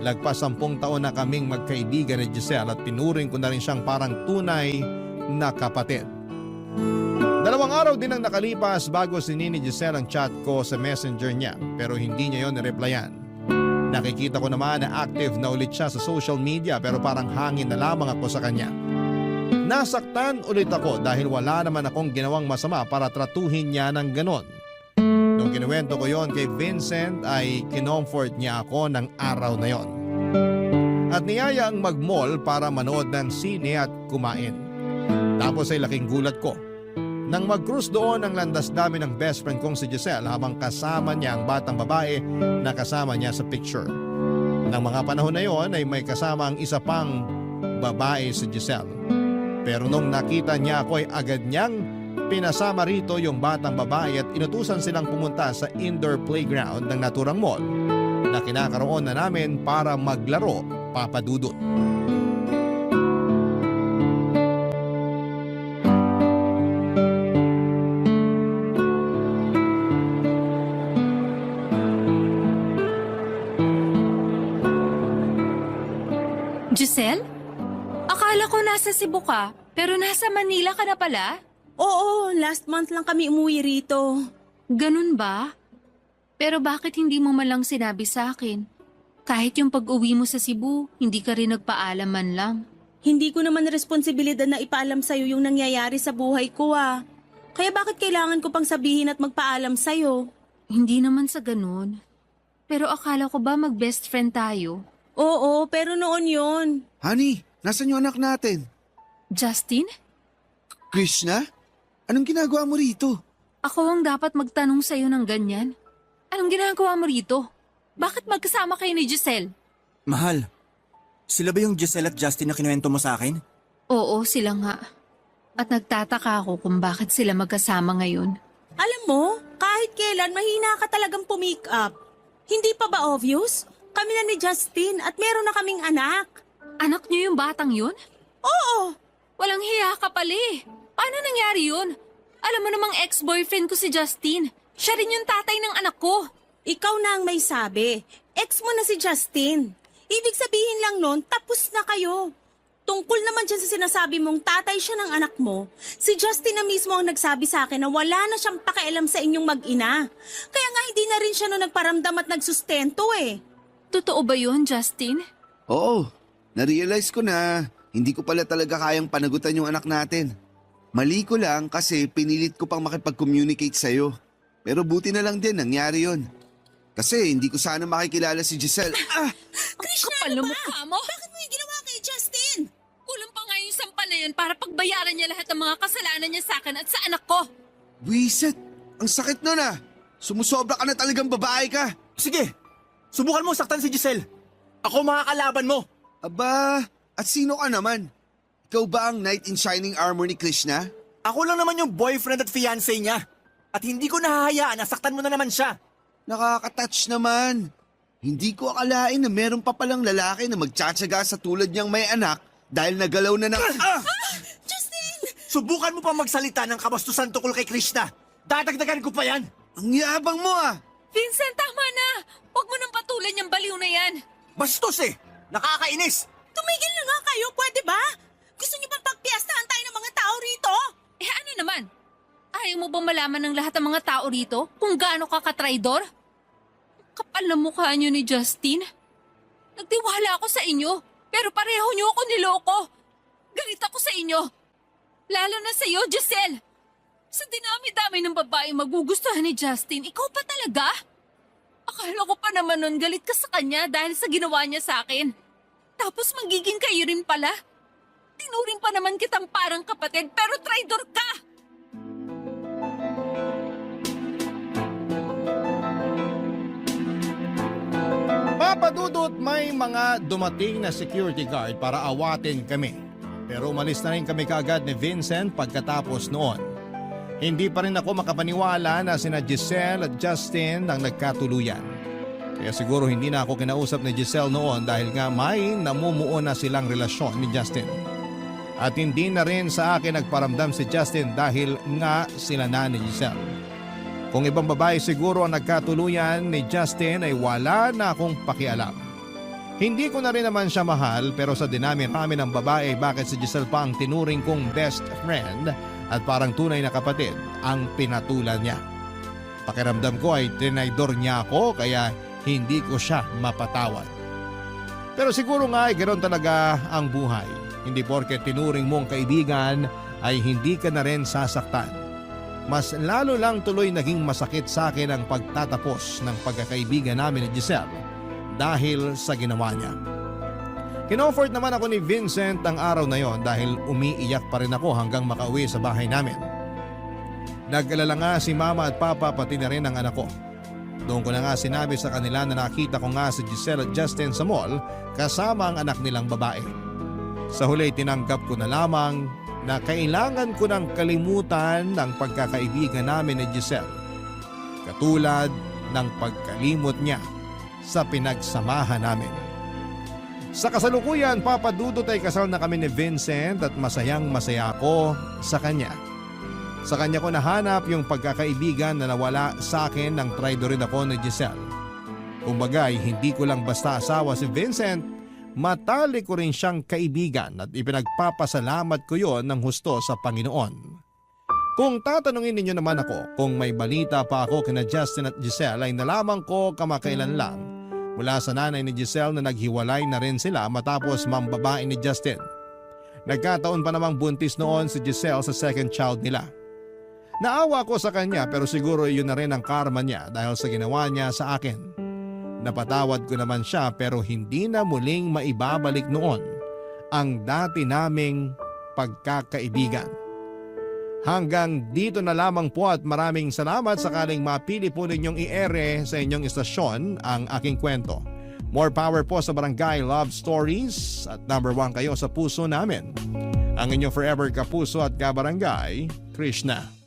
Lagpas 10 taon na kaming magkaibigan ni Giselle at pinuring ko na rin siyang parang tunay na kapatid. 2 araw din ang nakalipas bago sinini Giselle ang chat ko sa messenger niya pero hindi niya yon nireplyan. Nakikita ko naman na active na ulit siya sa social media pero parang hangin na lamang ako sa kanya. Nasaktan ulit ako dahil wala naman akong ginawang masama para tratuhin niya ng ganon. Nung kinuwento ko yon kay Vincent ay kinomfort niya ako ng araw na yon. At niyaya ang mag-mall para manood ng sine at kumain. Tapos ay laking gulat ko nang mag-cruise doon ang landas namin ng best friend kong si Giselle habang kasama niya ang batang babae na kasama niya sa picture. Nang mga panahon na yon ay may kasama ang isa pang babae si Giselle. Pero nung nakita niya ako ay agad niyang pinasama rito yung batang babae at inutusan silang pumunta sa indoor playground ng naturang mall na kinakaroon na namin para maglaro, Papa Dudut. Giselle? Akala ko nasa Cebu ka, pero nasa Manila ka na pala? Oo, last month lang kami umuwi rito. Ganun ba? Pero bakit hindi mo man lang sinabi sa akin? Kahit yung pag-uwi mo sa Cebu, hindi ka rin nagpaalam man lang. Hindi ko naman responsibilidad na ipaalam sa'yo yung nangyayari sa buhay ko Kaya bakit kailangan ko pang sabihin at magpaalam sa'yo? Hindi naman sa ganun. Pero akala ko ba mag-best friend tayo? Oo, pero noon yon. Honey, nasan yung anak natin? Justin? Krishna? Anong ginagawa mo rito? Ako ang dapat magtanong sa'yo ng ganyan. Anong ginagawa mo rito? Bakit magkasama kayo ni Giselle? Mahal, sila ba yung Giselle at Justin na kinuwento mo sa akin? Oo, sila nga. At nagtataka ako kung bakit sila magkasama ngayon. Alam mo, kahit kailan mahina ka talagang pumick up. Hindi pa ba obvious? Kami na ni Justin at meron na kaming anak. Anak niyo yung batang yun? Oo! Walang hiya ka pala eh. Paano nangyari yun? Alam mo namang ex-boyfriend ko si Justin. Siya rin yung tatay ng anak ko. Ikaw na ang may sabi. Ex mo na si Justin. Ibig sabihin lang nun, tapos na kayo. Tungkol naman dyan sa sinasabi mong tatay siya ng anak mo, si Justin na mismo ang nagsabi sa akin na wala na siyang pakialam sa inyong mag-ina. Kaya nga hindi na rin siya no nagparamdam at nagsustento eh. Totoo ba yun, Justin? Oo, na-realize ko na hindi ko pala talaga kayang panagutan yung anak natin. Mali ko lang kasi pinilit ko pang makipag-communicate sa'yo. Pero buti na lang din nangyari yon. Kasi hindi ko sana makikilala si Giselle. Krishna, kapal na mukha mo. Bakit mo yung ginawa kay Justin? Kulang pa nga yung sampa na yun para pagbayaran niya lahat ng mga kasalanan niya sa akin at sa anak ko. Wiset, ang sakit nun Sumusobra ka na talagang babae ka. Sige, subukan mo saktan si Giselle. Ako makakalaban mo. Aba, at sino ka naman? Ikaw ba ang knight in shining armor ni Krishna? Ako lang naman yung boyfriend at fiancé niya. At hindi ko nahahayaan na saktan mo na naman siya. Nakaka-touch naman. Hindi ko akalain na meron pa palang lalaki na magtsatsaga sa tulad niyang may anak dahil nagalaw na ng... Justin! Subukan mo pa magsalita ng kabastusan tungkol kay Krishna. Dadagdagan ko pa yan. Ang yabang mo Vincent, tama na. Huwag mo nang patulan yung baliw na yan. Bastos eh. Nakakainis. Tumigil na nga kayo, pwede ba? Gusto niyo bang pagpiyastahan tayo ng mga tao rito? Eh ano naman? Ayaw mo bang malaman ng lahat ng mga tao rito kung gaano ka katraidor? Kapal na mukha niyo ni Justin. Nagtiwala ako sa inyo, pero pareho niyo ako niloko. Galit ako sa inyo. Lalo na sa iyo, Giselle. Sa dinami-dami ng babae magugustuhan ni Justin, ikaw pa talaga? Akala ko pa naman nun galit ka sa kanya dahil sa ginawa niya sa akin. Tapos magiging kayo rin pala. Tinuring pa naman kitang parang kapatid pero traidor ka! Papadudot, may mga dumating na security guard para awatin kami. Pero umalis na rin kami kaagad ni Vincent pagkatapos noon. Hindi pa rin ako makapaniwala na sina Giselle at Justin ang nagkatuluyan. Kaya siguro hindi na ako kinausap ni Giselle noon dahil nga may namumuo na silang relasyon ni Justin. At hindi na rin sa akin nagparamdam si Justin dahil nga sila na ni Giselle. Kung ibang babae siguro ang nagkatuluyan ni Justin ay wala na akong pakialam. Hindi ko na rin naman siya mahal pero sa dinami-rami ng babae bakit si Giselle pa ang tinuring kong best friend at parang tunay na kapatid ang pinatulan niya. Pakiramdam ko ay tinaydor niya ako kaya hindi ko siya mapatawad. Pero siguro nga ay ganoon talaga ang buhay. Hindi porke tinuring mong kaibigan ay hindi ka na rin sasaktan. Mas lalo lang tuloy naging masakit sa akin ang pagtatapos ng pagkakaibigan namin ni Giselle dahil sa ginawa niya. Kinofort naman ako ni Vincent ang araw na yon dahil umiiyak pa rin ako hanggang makauwi sa bahay namin. Nag-alala nga si mama at papa pati na rin ang anak ko. Doon ko na nga sinabi sa kanila na nakita ko nga si Giselle at Justin sa mall kasama ang anak nilang babae. Sa huli tinanggap ko na lamang na kailangan ko ng kalimutan ng pagkakaibigan namin ni Giselle. Katulad ng pagkalimot niya sa pinagsamahan namin. Sa kasalukuyan, papadudot ay kasal na kami ni Vincent at masayang-masaya ako sa kanya. Sa kanya ko nahanap yung pagkakaibigan na nawala sa akin nang traidorin ako ni Giselle. Kumbagay, hindi ko lang basta asawa si Vincent, matalik ko rin siyang kaibigan at ipinagpapasalamat ko yon ng husto sa Panginoon. Kung tatanungin ninyo naman ako kung may balita pa ako kina Justin at Giselle ay nalaman ko kamakailan lang mula sa nanay ni Giselle na naghiwalay na rin sila matapos mambabae ni Justin. Nagkataon pa namang buntis noon si Giselle sa second child nila. Naawa ko sa kanya pero siguro yun na rin ang karma niya dahil sa ginawa niya sa akin. Napatawad ko naman siya pero hindi na muling maibabalik noon ang dati naming pagkakaibigan. Hanggang dito na lamang po at maraming salamat sakaling mapili po ninyong i-ere sa inyong istasyon ang aking kwento. More power po sa Barangay Love Stories at number 1 kayo sa puso namin. Ang inyong forever kapuso at kabarangay, Krishna.